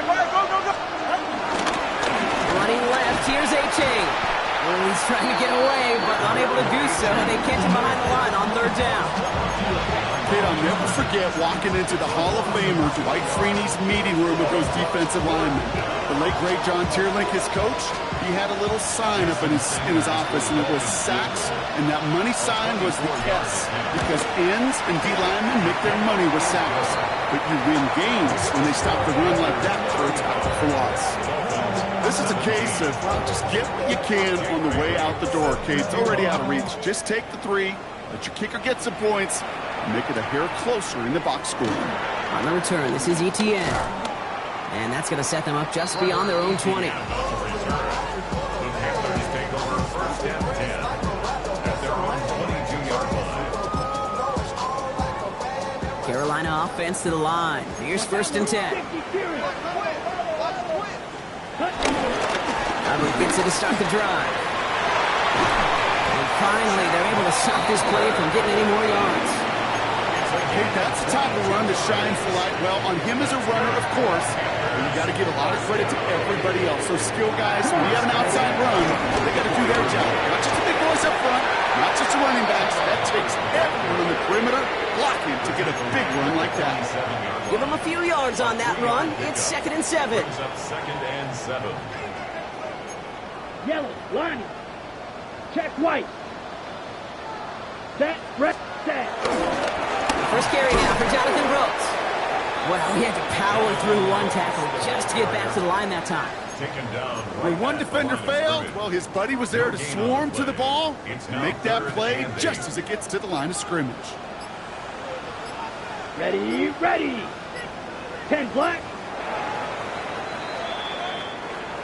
right, go. Running left, here's Achane. Well, he's trying to get away, but unable to do so. They catch him behind the line on 3rd down. Kate, I'll never forget walking into the Hall of Famer Dwight Freeney's meeting room with those defensive linemen. The late, great John Tierlink, his coach, he had a little sign up in his office, and it was sacks, and that money sign was the S, because ends and D linemen make their money with sacks. But you win games when they stop the run like that, or it's out for loss. This is a case of, well, just get what you can on the way out the door, Kate. It's already out of reach. Just take the 3, let your kicker get some points, and make it a hair closer in the box score. On the return, this is Etienne. And that's going to set them up just beyond their own 20. The Panthers take over first and 10 at their own 22-yard line. Carolina offense to the line. Here's first and 10. Hubbard gets it to start the drive. And finally, they're able to stop this play from getting any more yards. Hey, that's the type of run that shines the light. Well, on him as a runner, of course, but you got to give a lot of credit to everybody else. Those skill guys, when you have an outside run, they got to do their job. Not just the big boys up front, not just the running backs. That takes everyone on the perimeter blocking to get a big run like that. Give them a few yards on that run. It's 2nd and 7. Brings up 2nd and 7. Yellow, line. Check white. Set, rep, set. First carry now for Jonathan Brooks. Well, he had to power through one tackle just to get back to the line that time. Taken down When one defender failed, well, his buddy was there to swarm to the ball and make that play just as it gets to the line of scrimmage. Ready, ready. 10 black.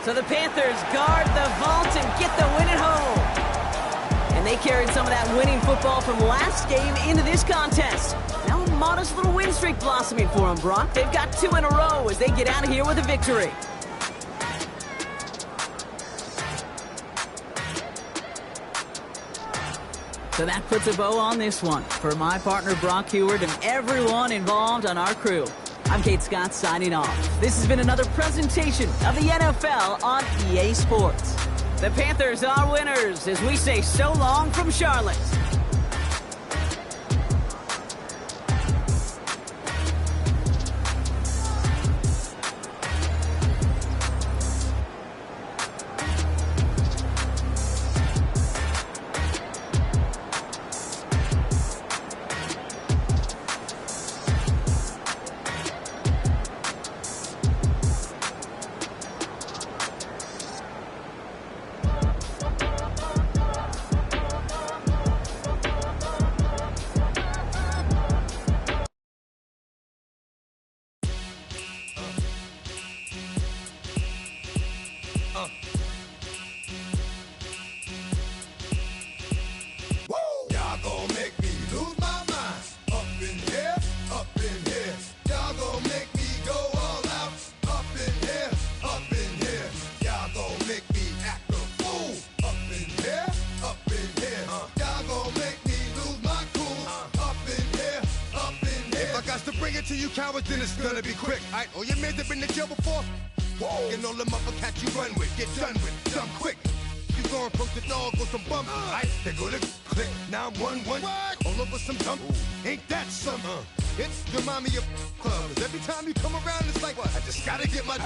So the Panthers guard the vault and get the win at home. And they carried some of that winning football from last game into this contest. Now a modest little win streak blossoming for them, Brock. They've got 2 in a row as they get out of here with a victory. So that puts a bow on this one. For my partner, Brock Heward, and everyone involved on our crew, I'm Kate Scott signing off. This has been another presentation of the NFL on EA Sports. The Panthers are winners as we say so long from Charlotte. To you cowards, then it's gonna be quick. Alright, all your men have been to jail before. Whoa, and all them uppercats you run with, get done with, done quick. You gon' approach the dog with some bump. Alright, they go to click 911. All over some dump. Ain't that something? It's the mommy of club. 'Cause every time you come around, it's like, what? I just gotta get my.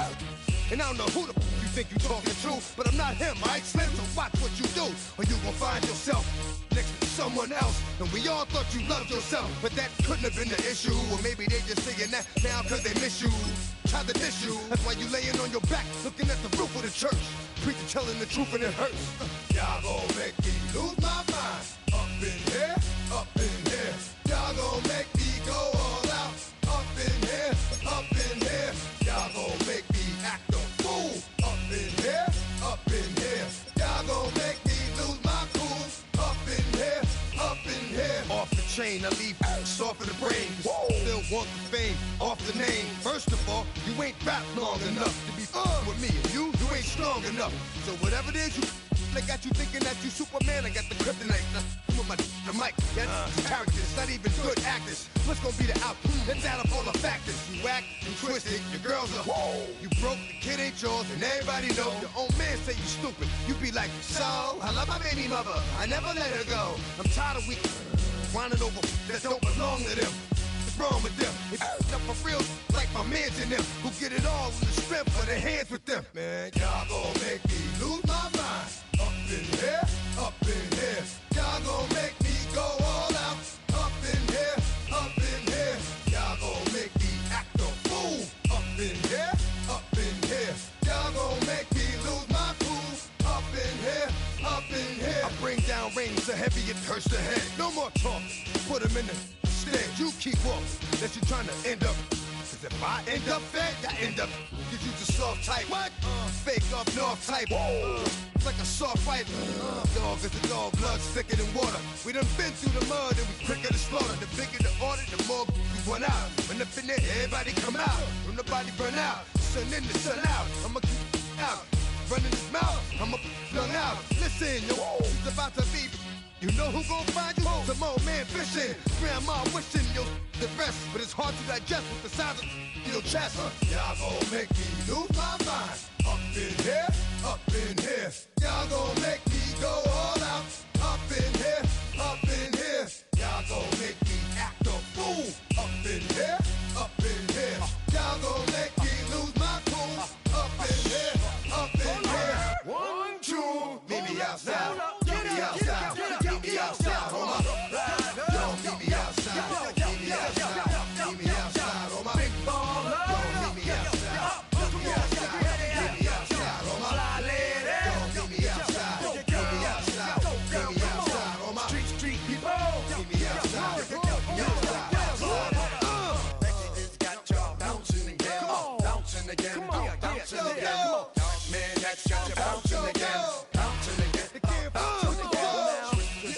And I don't know who the you think you talking to, but I'm not him, alright, Slim? So watch what you do, or you gon' find yourself next to someone else. And we all thought you loved yourself, but that couldn't have been the issue. Or maybe they just saying that now cause they miss you. Try to diss you, that's why you laying on your back, looking at the roof of the church. Preacher telling the truth and it hurts. Y'all gon' make me lose my mind. Up in here, up in here. Y'all gon' make me go all out. Up in here, up in here. Y'all gon' make me act a fool. Up in here, up in here. Y'all gon' make me lose my cool. Up in here, up in here. Off the chain, I leave soft in the brain. Still want the fame, off the name. First of all, you ain't rap long enough to be with me. And you ain't strong enough. So whatever it is you they got you thinking that you Superman. I got the kryptonite. With my the mic. That's characters, not even good actors. What's gonna be the outcome? Let's add up all the factors. You whack, you twisted, your girls are you broke, the kid ain't yours, and everybody know. Your own man say you stupid. You be like, so I love my baby mother. I never let her go. I'm tired of weak whining over that don't belong to them. What's wrong with them? If up for real, like my mans in them, who get it all in the strength of their hands with them. Man, y'all gon' make me lose my mind. Up in here, up in here. Y'all gon' make me go all out. Up in here, up in here. Y'all gon' make me act a fool. Up in here, up in here. Y'all gon' make me lose my cool. Up in here, up in here. I bring down rain so heavy it hurts the head. No more talk, put him in the stand. You keep up, that you trying to end up. Cause if I end up fed, I end up. Cause you the soft type. What? Fake up north type. It's like a soft fight. Dog is a dog, blood thicker than water. We done been through the mud and we quicker to slaughter. The bigger the order, the more we run out. When up in there, everybody come out. When the body burn out, sun in the sun out. I'ma keep out. Running his mouth, I'ma flung out. Listen, yo, it's about to be. You know who gon' find you? Some old man fishing. Grandma wishing you the best, but it's hard to digest with the sound of your chest. Y'all gon' make me lose my mind. Up in here, up in here. Y'all gon' make me go all out. Up in here, up in here. Y'all gon' make me act a fool. Up in here, up in here. Y'all gon' make me lose my cool. Up in here, up in here. 1, 2, meet me outside. Meet me outside. Meet me outside, hold up. Don't meet me outside. Meet me outside. Meet me outside, hold up. Big baller. Don't meet me outside. Meet me outside. Meet me outside, hold up. Don't meet me outside. Meet me outside. Meet me outside, hold up. Street people. Meet me outside. Meet me outside. Got y'all bouncing again. Bouncing again. Bouncing again. Man, that's got you bouncing again. Bouncing again. Bouncing again.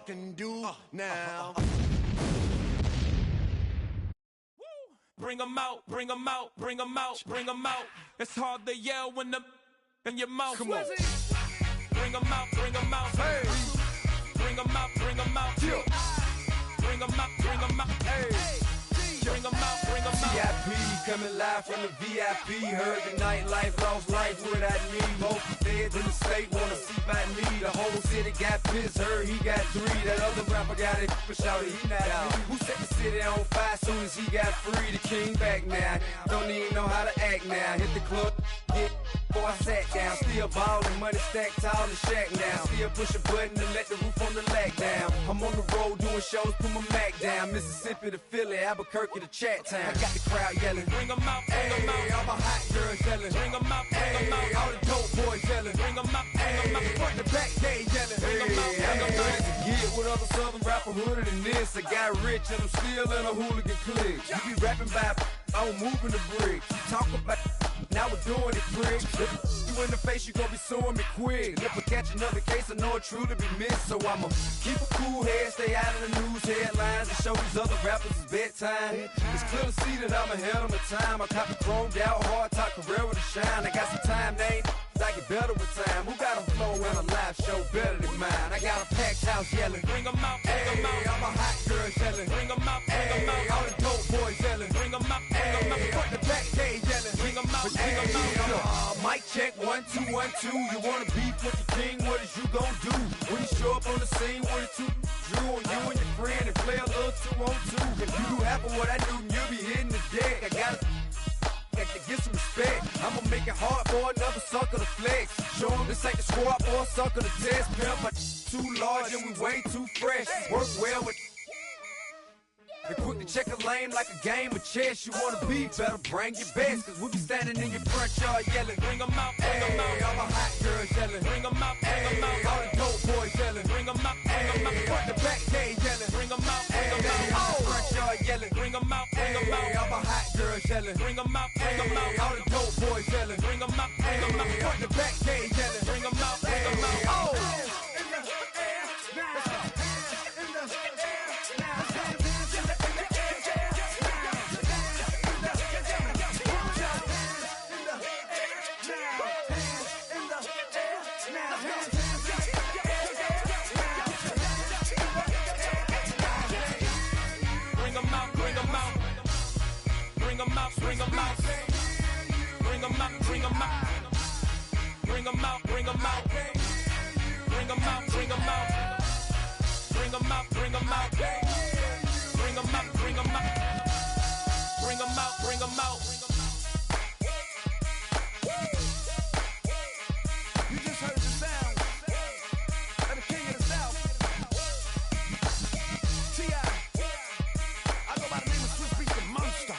can do now. Bring 'em out, bring 'em out, bring 'em out, bring 'em out. It's hard to yell when the in your mouth. Come on. Bring 'em out, bring 'em out. Hey. Bring 'em out, bring 'em out. Yeah. Bring 'em out, bring 'em out. Hey. Bring 'em out, bring 'em out. VIP coming live from the VIP. Heard the nightlife, lost life without me. Both feds in the state wanna see by me. The whole city got pissed, heard he got 3. That other rapper got it for shouted, he not out. Who set the city on fire soon as he got free? The king back now, don't even know how to act now. Hit the club, hit before I sat down. Still ballin', money stacked tall in shack now. Still push a button to let the roof on the lag down. I'm on the road doing shows, put my Mac down. Mississippi to Philly, Albuquerque to Chat Town. I got the crowd yelling. Bring 'em out, bring 'em out. All my hot girls yelling. Bring 'em out, bring 'em out. All the dope boys yelling. Bring 'em out, bring 'em out. Front the back gate yelling. Bring 'em out, bring 'em out. Ready to get with other southern rapper hooded than this. I got rich and I'm still in a hooligan clique. You be rapping by, I'm moving the bricks. You talk about, now we're doing it, prick. You in the face, you gon' be suing me quick. If I catch another case, I know it truly be missed. So I'ma keep a cool head, stay out of the news headlines, and show these other rappers it's bedtime. It's clear to see that I'm ahead of my time. I copy chromed out, hard top career with a shine. I got some time, they ain't I get better with time. Who got a flow and a live show better than mine? I got a packed house yelling. Bring 'em out, bring 'em out. All my hot girls yelling. Bring 'em out, bring 'em out. All the dope boys yelling. Bring 'em out, bring 'em out. Front the back gate yelling. Bring 'em out, bring 'em out. Mic check 1 2 1 2. You wanna beef with the king? What is you gon' do when you show up on the scene with a 2 Drew on you and your friend and play a little 2-on-2? If you do half of what I do, you'll be hitting the deck. I gotta get some respect. I'ma make it hard for another sucker to flex. Show 'em this ain't the squad or a sucker to test. Pimp, but too large and we way too fresh. Work well with. They quick to check a lane like a game of chess. You wanna be better, bring your best. Cause we be standing in your front yard yelling. Bring 'em out, bring 'em out. All my hot girls yelling. Bring 'em out, bring 'em out. All the dope boys yelling. Bring 'em out, bring 'em out. Front the back gate yelling. Bring 'em out, bring 'em out. Front yard yelling. Bring 'em out, bring 'em out. All my hot girls yelling. Bring 'em out, bring 'em out. All the dope boys yelling. Bring 'em out, bring 'em out. Front the back gate yelling. Bring 'em out, bring 'em out. Bring 'em out, bring 'em out. Bring 'em out, bring 'em out. Bring 'em out, bring 'em out. Bring 'em out, bring 'em out. Bring 'em out, bring 'em out. Bring 'em out, bring 'em out. Bring 'em out, bring 'em out. Bring 'em out, bring 'em out. You just heard the sound of the king of the south. T.I. I go by the name of Swiss Beats the Monster.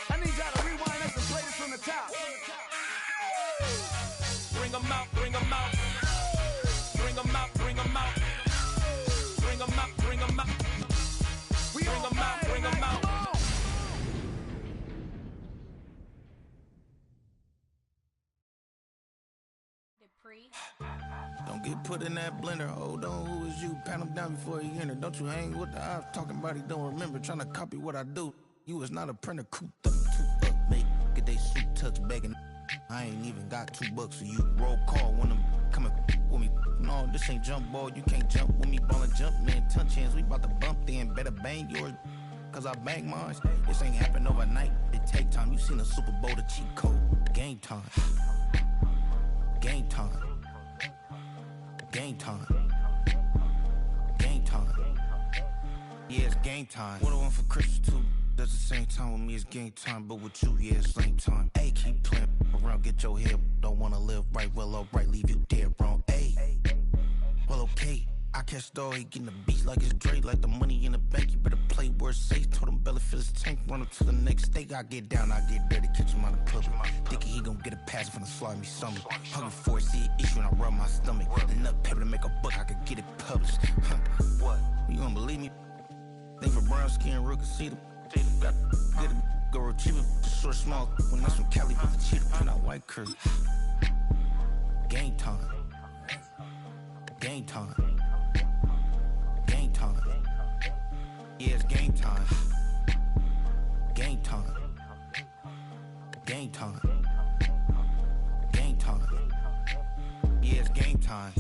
I need y'all to rewind this and play this from the top. Bring 'em out, bring 'em out. Bring 'em out, bring 'em out. Bring 'em out, bring 'em out. We Bring 'em out, bring 'em out. Don't get put in that blender. Hold on, who is you? Pat him down before you enter. Don't you hang with the ops talking about he don't remember. Trying to copy what I do. You is not a printer. Cooped up, toot up, make get they suit touch begging. I ain't even got $2 for you. Roll call when I'm coming with me. No, this ain't jump ball. You can't jump with me. Ballin' jump, man. Touch hands. We bout to bump then. Better bang yours. Cause I bang mine. This ain't happen overnight. It take time. You seen a Super Bowl, the cheat code. Game time. Game time. Game time. Game time. Yeah, it's game time. What I want for Christmas too. That's the same time with me, it's game time. But with you, yeah, it's same time. Hey, keep playing around, get your head. Don't wanna live right, well, alright, leave you dead wrong. Hey, well, okay. I catch the dog, he getting the beat like it's Dre, like the money in the bank. You better play where it's safe. Told him belly fill his tank, run him to the next state. I get down, I get dirty, catch him on the public. Thinking he gon' get a pass from the slide me something. Hungry for it, see an issue and I rub my stomach. Enough paper to make a book, I could get it published. What? You gonna believe me? Think for brown skin, real conceited. Got get it, go retrieve it, short, small. When that's from Cali, but the cheetah print out white curse. Game time. Game time. Game time. Yeah, it's game time. Game time. Game time. Game time. Yeah, it's game time.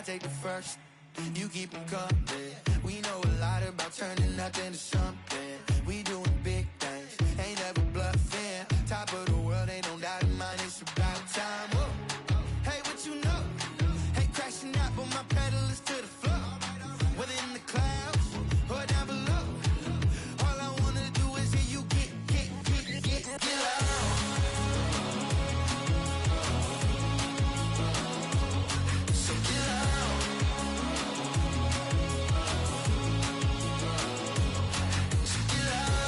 take the first. You keep them coming. We know a lot about turning nothing to something. We doing big things, ain't never bluffing. Top of the world, ain't no doubt in mine, it's about time. Whoa. Hey, what you know? Hey, crashing out, but my pedal is to the floor. Whether in the clouds or down below, all I wanna do is hear you get loud. So get loud. So get loud.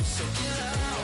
So get loud.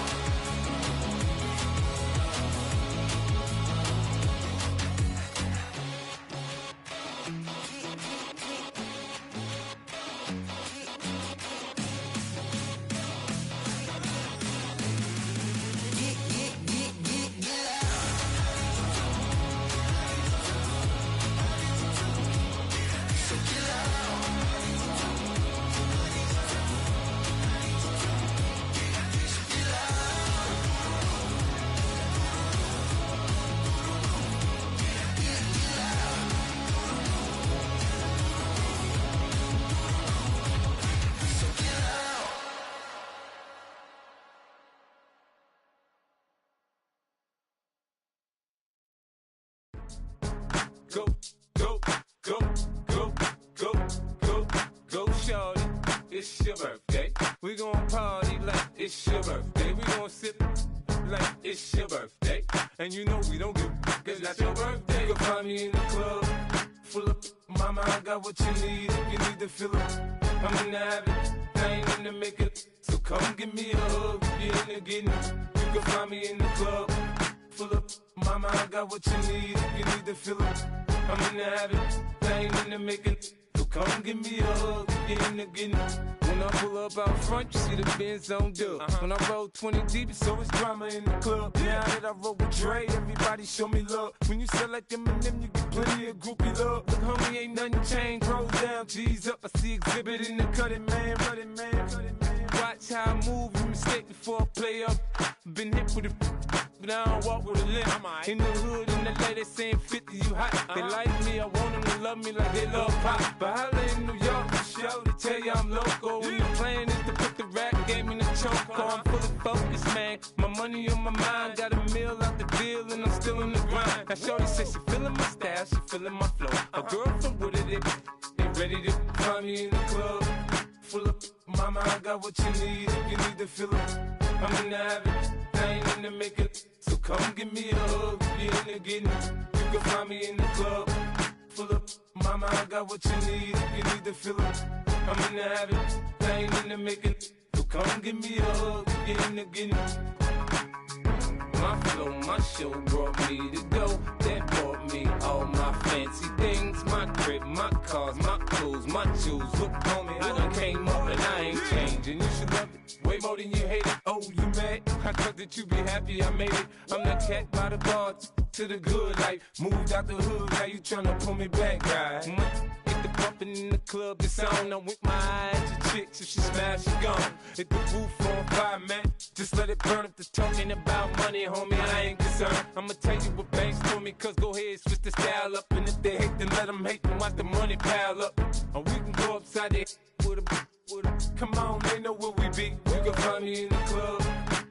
Go, go, go, go, go, go, go, shorty. It's your birthday. We gon' party like it's your birthday. We gon' sip like it's your birthday. And you know we don't give cause that's your birthday. You can find me in the club, full of mama, I got what you need. If you need to fill up, I'm in the habit, I ain't in the makeup. So come give me a hug, you're in the getting. You can find me in the club, full of mama, I got what you need. If you need to fill up, I'm in the habit, I ain't in the making. So come give me a hug, get in the getting. When I pull up out front, you see the Benz on dub. When I roll 20 deep, it's always drama in the club. Now that I roll with Dre, everybody show me love. When you sell like Eminem, you get plenty of groupie love. Look, homie, ain't nothing changed. Rolls down, G's up. I see exhibit in the cutting, man. Running, man. Watch how I move, you mistake before I play up. Been hit with a but I don't walk with a limp. In the hood, in the LA, they saying 50, you hot. They like me, I want them to love me like they love pop. But holla in New York, show, they tell you I'm local. And the plan is to put the rap game in the choke. I'm full of focus, man. My money on my mind, got a meal out the deal, and I'm still in the grind. Now shorty says she feeling my style, she feeling my flow. A girl from Wooded, they ready to find me in the club. Full of mama, I got what you need. If you need to fill up, I'm in the habit, I ain't in the makeup. So come give me a hug, you're in the getting. You can find me in the club, full of mama, I got what you need. If you need to fill up, I'm in the habit, I ain't in the making. So come give me a hug, you're in the getting. My flow, my show brought me to go. That brought me all my fancy things. My crib, my cars, my clothes, my shoes. Look, homie, I done came up and I ain't changing. You should love it way more than you hate it. Oh, you mad? I thought that you be happy I made it. I'm the cat by the bar to the good life. Moved out the hood, now you tryna pull me back, right? Get the bumpin' in the club, it's on. I'm with my eyes to chicks, if she smash, she gone. Hit the roof on fire, man. Just let it burn if the talking about money, homie, I ain't concerned. I'ma tell you what banks told me, cause go ahead, switch the style up. And if they hate, then let them hate, then watch the money pile up. Or we can go upside there with a come on, they know where we be. You can find me in the club,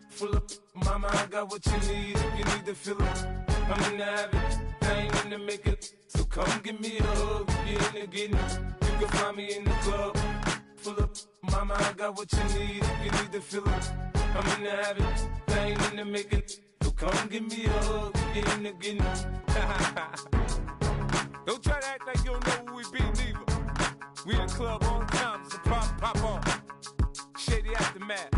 full of mama, I got what you need. If you need to fill up, I'm in the habit, I ain't in the makeup. So come give me a hug, you're in the getting. You can find me in the club, full of mama, I got what you need. If you need to fill up, I'm in the habit, I ain't in the making. So come give me a hug, you're in the getting. Don't try to act like you don't know who we be, neither. We in the club all the time, so pop on. Shady Aftermath.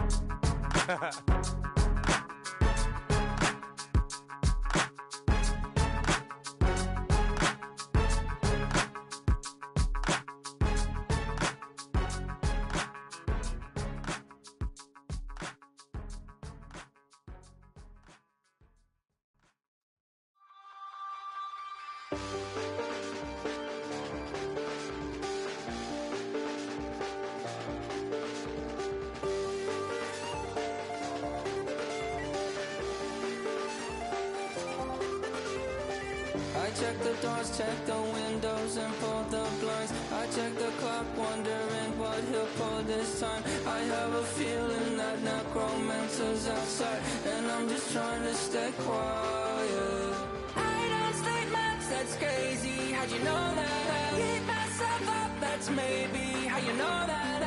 I check the doors, check the windows, and pull the blinds. I check the clock, wondering what he'll pull this time. I have a feeling that necromancer's outside, and I'm just trying to stay quiet. I don't sleep much, that's crazy. How'd you know that? I keep myself up, that's maybe how you know that.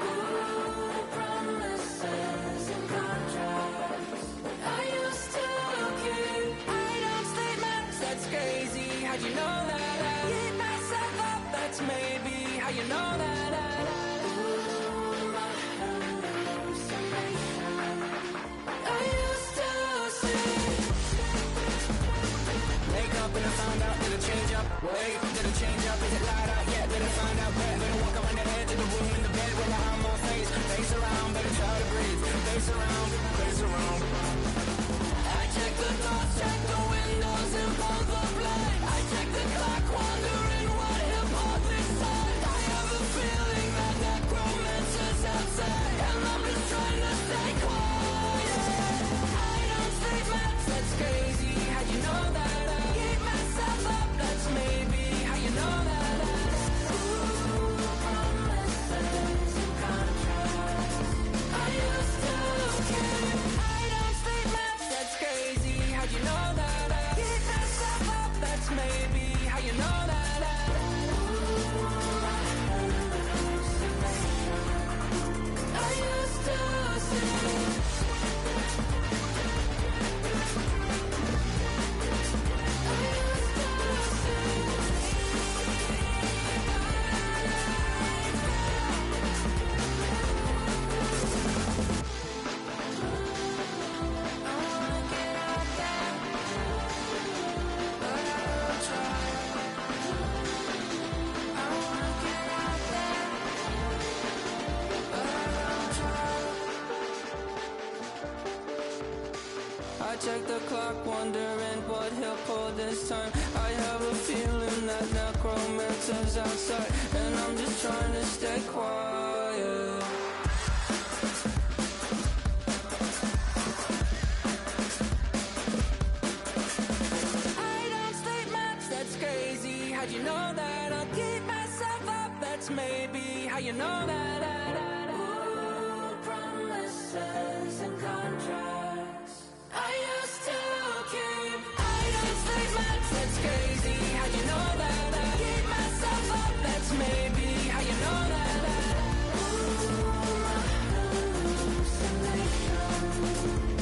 Ooh, promises and contracts I used to keep. I don't sleep much, that's crazy. How'd you know that? I keep myself up, that's maybe how you know that. Ooh, my hallucination I used to see. Wake up and I found out, did it change up? Wake up, did it change up? Is it light out yet? Did I find out where? Better walk around the edge of the room in the bed with my arm on face. Face around, better try to breathe. Face around, face around. I check the doors, check the windows, and pull the blind. I check the clock, wondering what he'll pull this time. I have a feeling that necromancer's outside, and I'm just trying to stay quiet. I don't sleep much, that's crazy. How'd you know that? I keep myself up, that's maybe how you know that. Ooh, promises and contracts I used to keep. I don't sleep much, that's crazy. How'd you know that? I keep myself up, that's maybe how you know that. Ooh, my hallucination I used to see. I check the clock, wondering what he'll pull this time. I have a feeling that necromancer's outside, and I'm just trying to stay quiet. I don't sleep much, that's crazy. How'd you know that? I'll keep myself up, that's maybe how you know that. Ooh, promises and contracts I used to keep. I don't sleep much, that's crazy. How'd you know that? I keep myself up, that's maybe how you know that. Ooh, my hallucination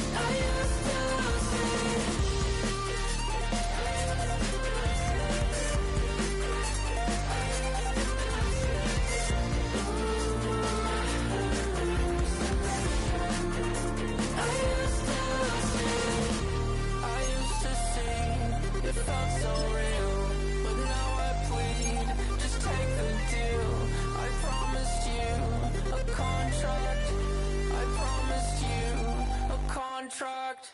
I used to see. Contract.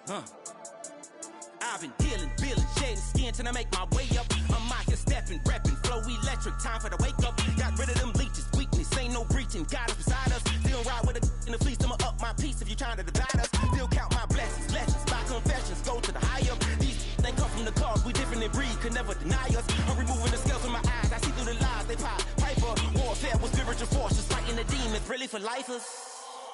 I've been dealing, feeling, shedding skin till I make my way up. I'm mocking, stepping, repping, flow electric, time for the wake up. Got rid of them leeches, weakness, ain't no breaching, God is beside us. Still ride with a in the fleece, I'ma up my piece if you trying to divide us. Still count my blessings, lessons, my confessions, go to the higher. These they come from the cause, we different than breed, could never deny us. I'm removing the scales from my eyes, I see through the lies, they pop. Piper, warfare with spiritual force, just fighting the demons, really for lifers.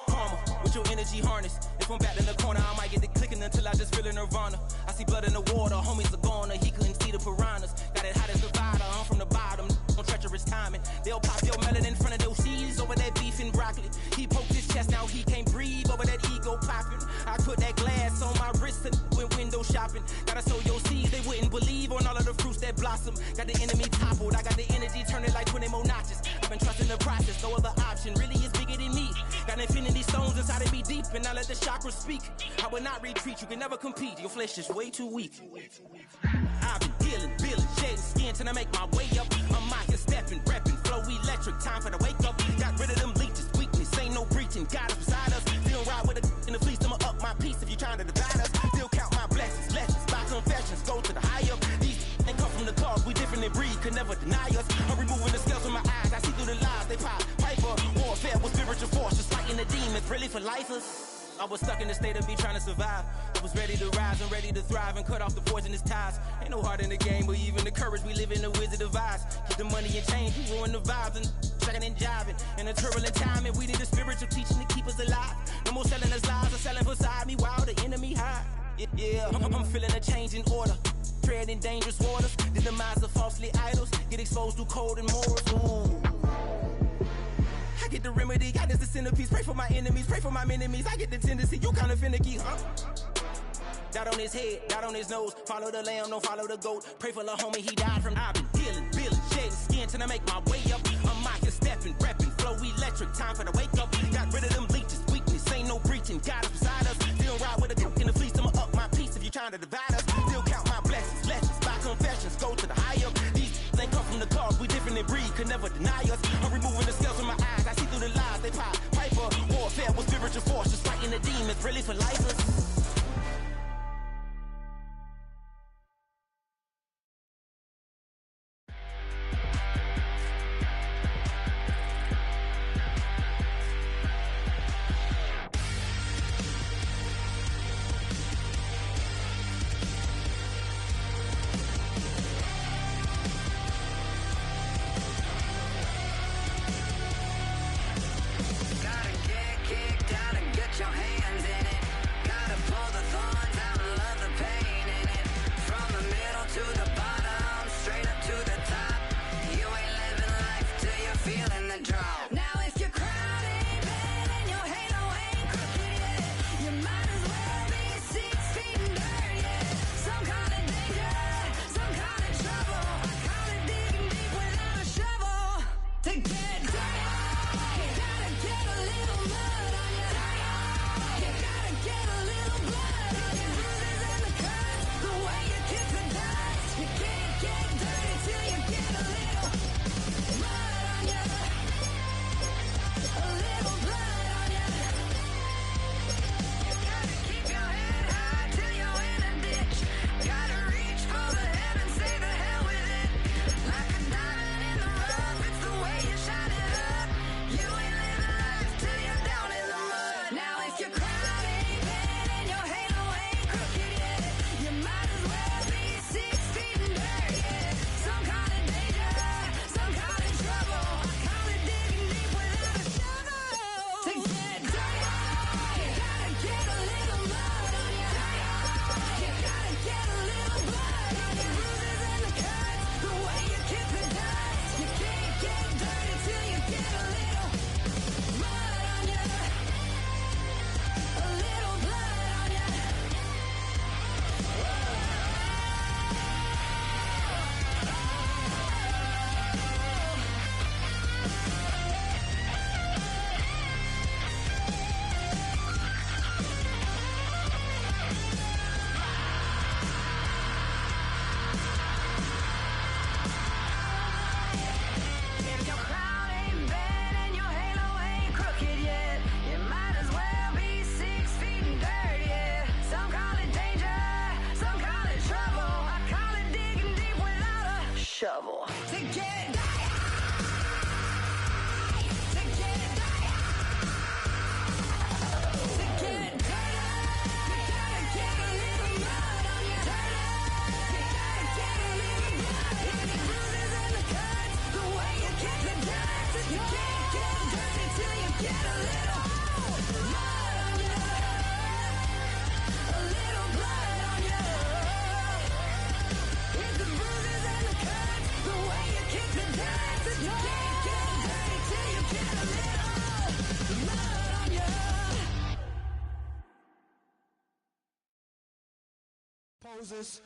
Karma, with your energy harness. If I'm back in the corner, I might get it clicking until I just feel a nirvana. I see blood in the water, homies are gone, he couldn't see the piranhas. Got it hot as Nevada, I'm from the bottom, on treacherous timing. They'll pop your melon in front of those seeds over that beef and broccoli. He poked his chest, now he can't breathe over that ego popping. I put that glass on my wrist and went window shopping. Gotta sow your seeds, they wouldn't believe on all of the fruits that blossom. Got the enemy toppled, I got the energy turning like 20 more notches. I've been trusting the process, no other option really is bigger than me. Got infinity stones inside of me deep, and I let the chakras speak. I will not retreat, you can never compete, your flesh is way too weak. I've been dealing, feeling, shedding skin till I make my way up. I'm mocking, stepping, repping, flow electric, time for the wake up. Got rid of them leeches, weakness, ain't no breaching, God is beside us. Still ride with a in the fleece, I'ma up my piece if you trying to divide us. Still count my blessings, lessons, my confessions, go to the higher. These ain't come from the cause, we different than breed, could never deny us. I'm removing the scales from my eyes, I see through the lies, they pop. Piper, warfare with spiritual force, just fighting the demons, really for lifers. I was stuck in the state of me trying to survive. I was ready to rise and ready to thrive and cut off the poisonous ties. Ain't no heart in the game, but even the courage we live in the wizard of Oz. Get the money and change, we ruin the vibes and checking and jiving. In a turbulent time, and we need a spiritual teaching to keep us alive. No more selling us lies or selling beside me while the enemy hide. Yeah, I'm feeling a change in order. Treading dangerous waters, the demise of falsely idols. Get exposed through code and morals. Ooh. I get the remedy, God is the centerpiece. Pray for my enemies, pray for my enemies. I get the tendency, you kinda finicky, huh? Dot on his head, dot on his nose. Follow the lamb, don't follow the goat. Pray for the homie, he died from. I've been dealing, feeling, shedding skin till I make my way up. I'm mocking, stepping, repping, flow electric, time for the wake up. Got rid of them leeches, weakness, ain't no breaching, God is beside us. Still ride with a cook in the fleece, I'ma up my piece if you trying to divide us. Still count my blessings, lessons, my confessions, go to the higher. These ain't come from the cause, we different than breed, could never deny us. I'm removing the scales from my eyes, I see through the lies, they pop. Piper, warfare with spiritual force, just fighting the demons, really for lifers. Gotta get kicked out and get your hands in it. Gotta Moses.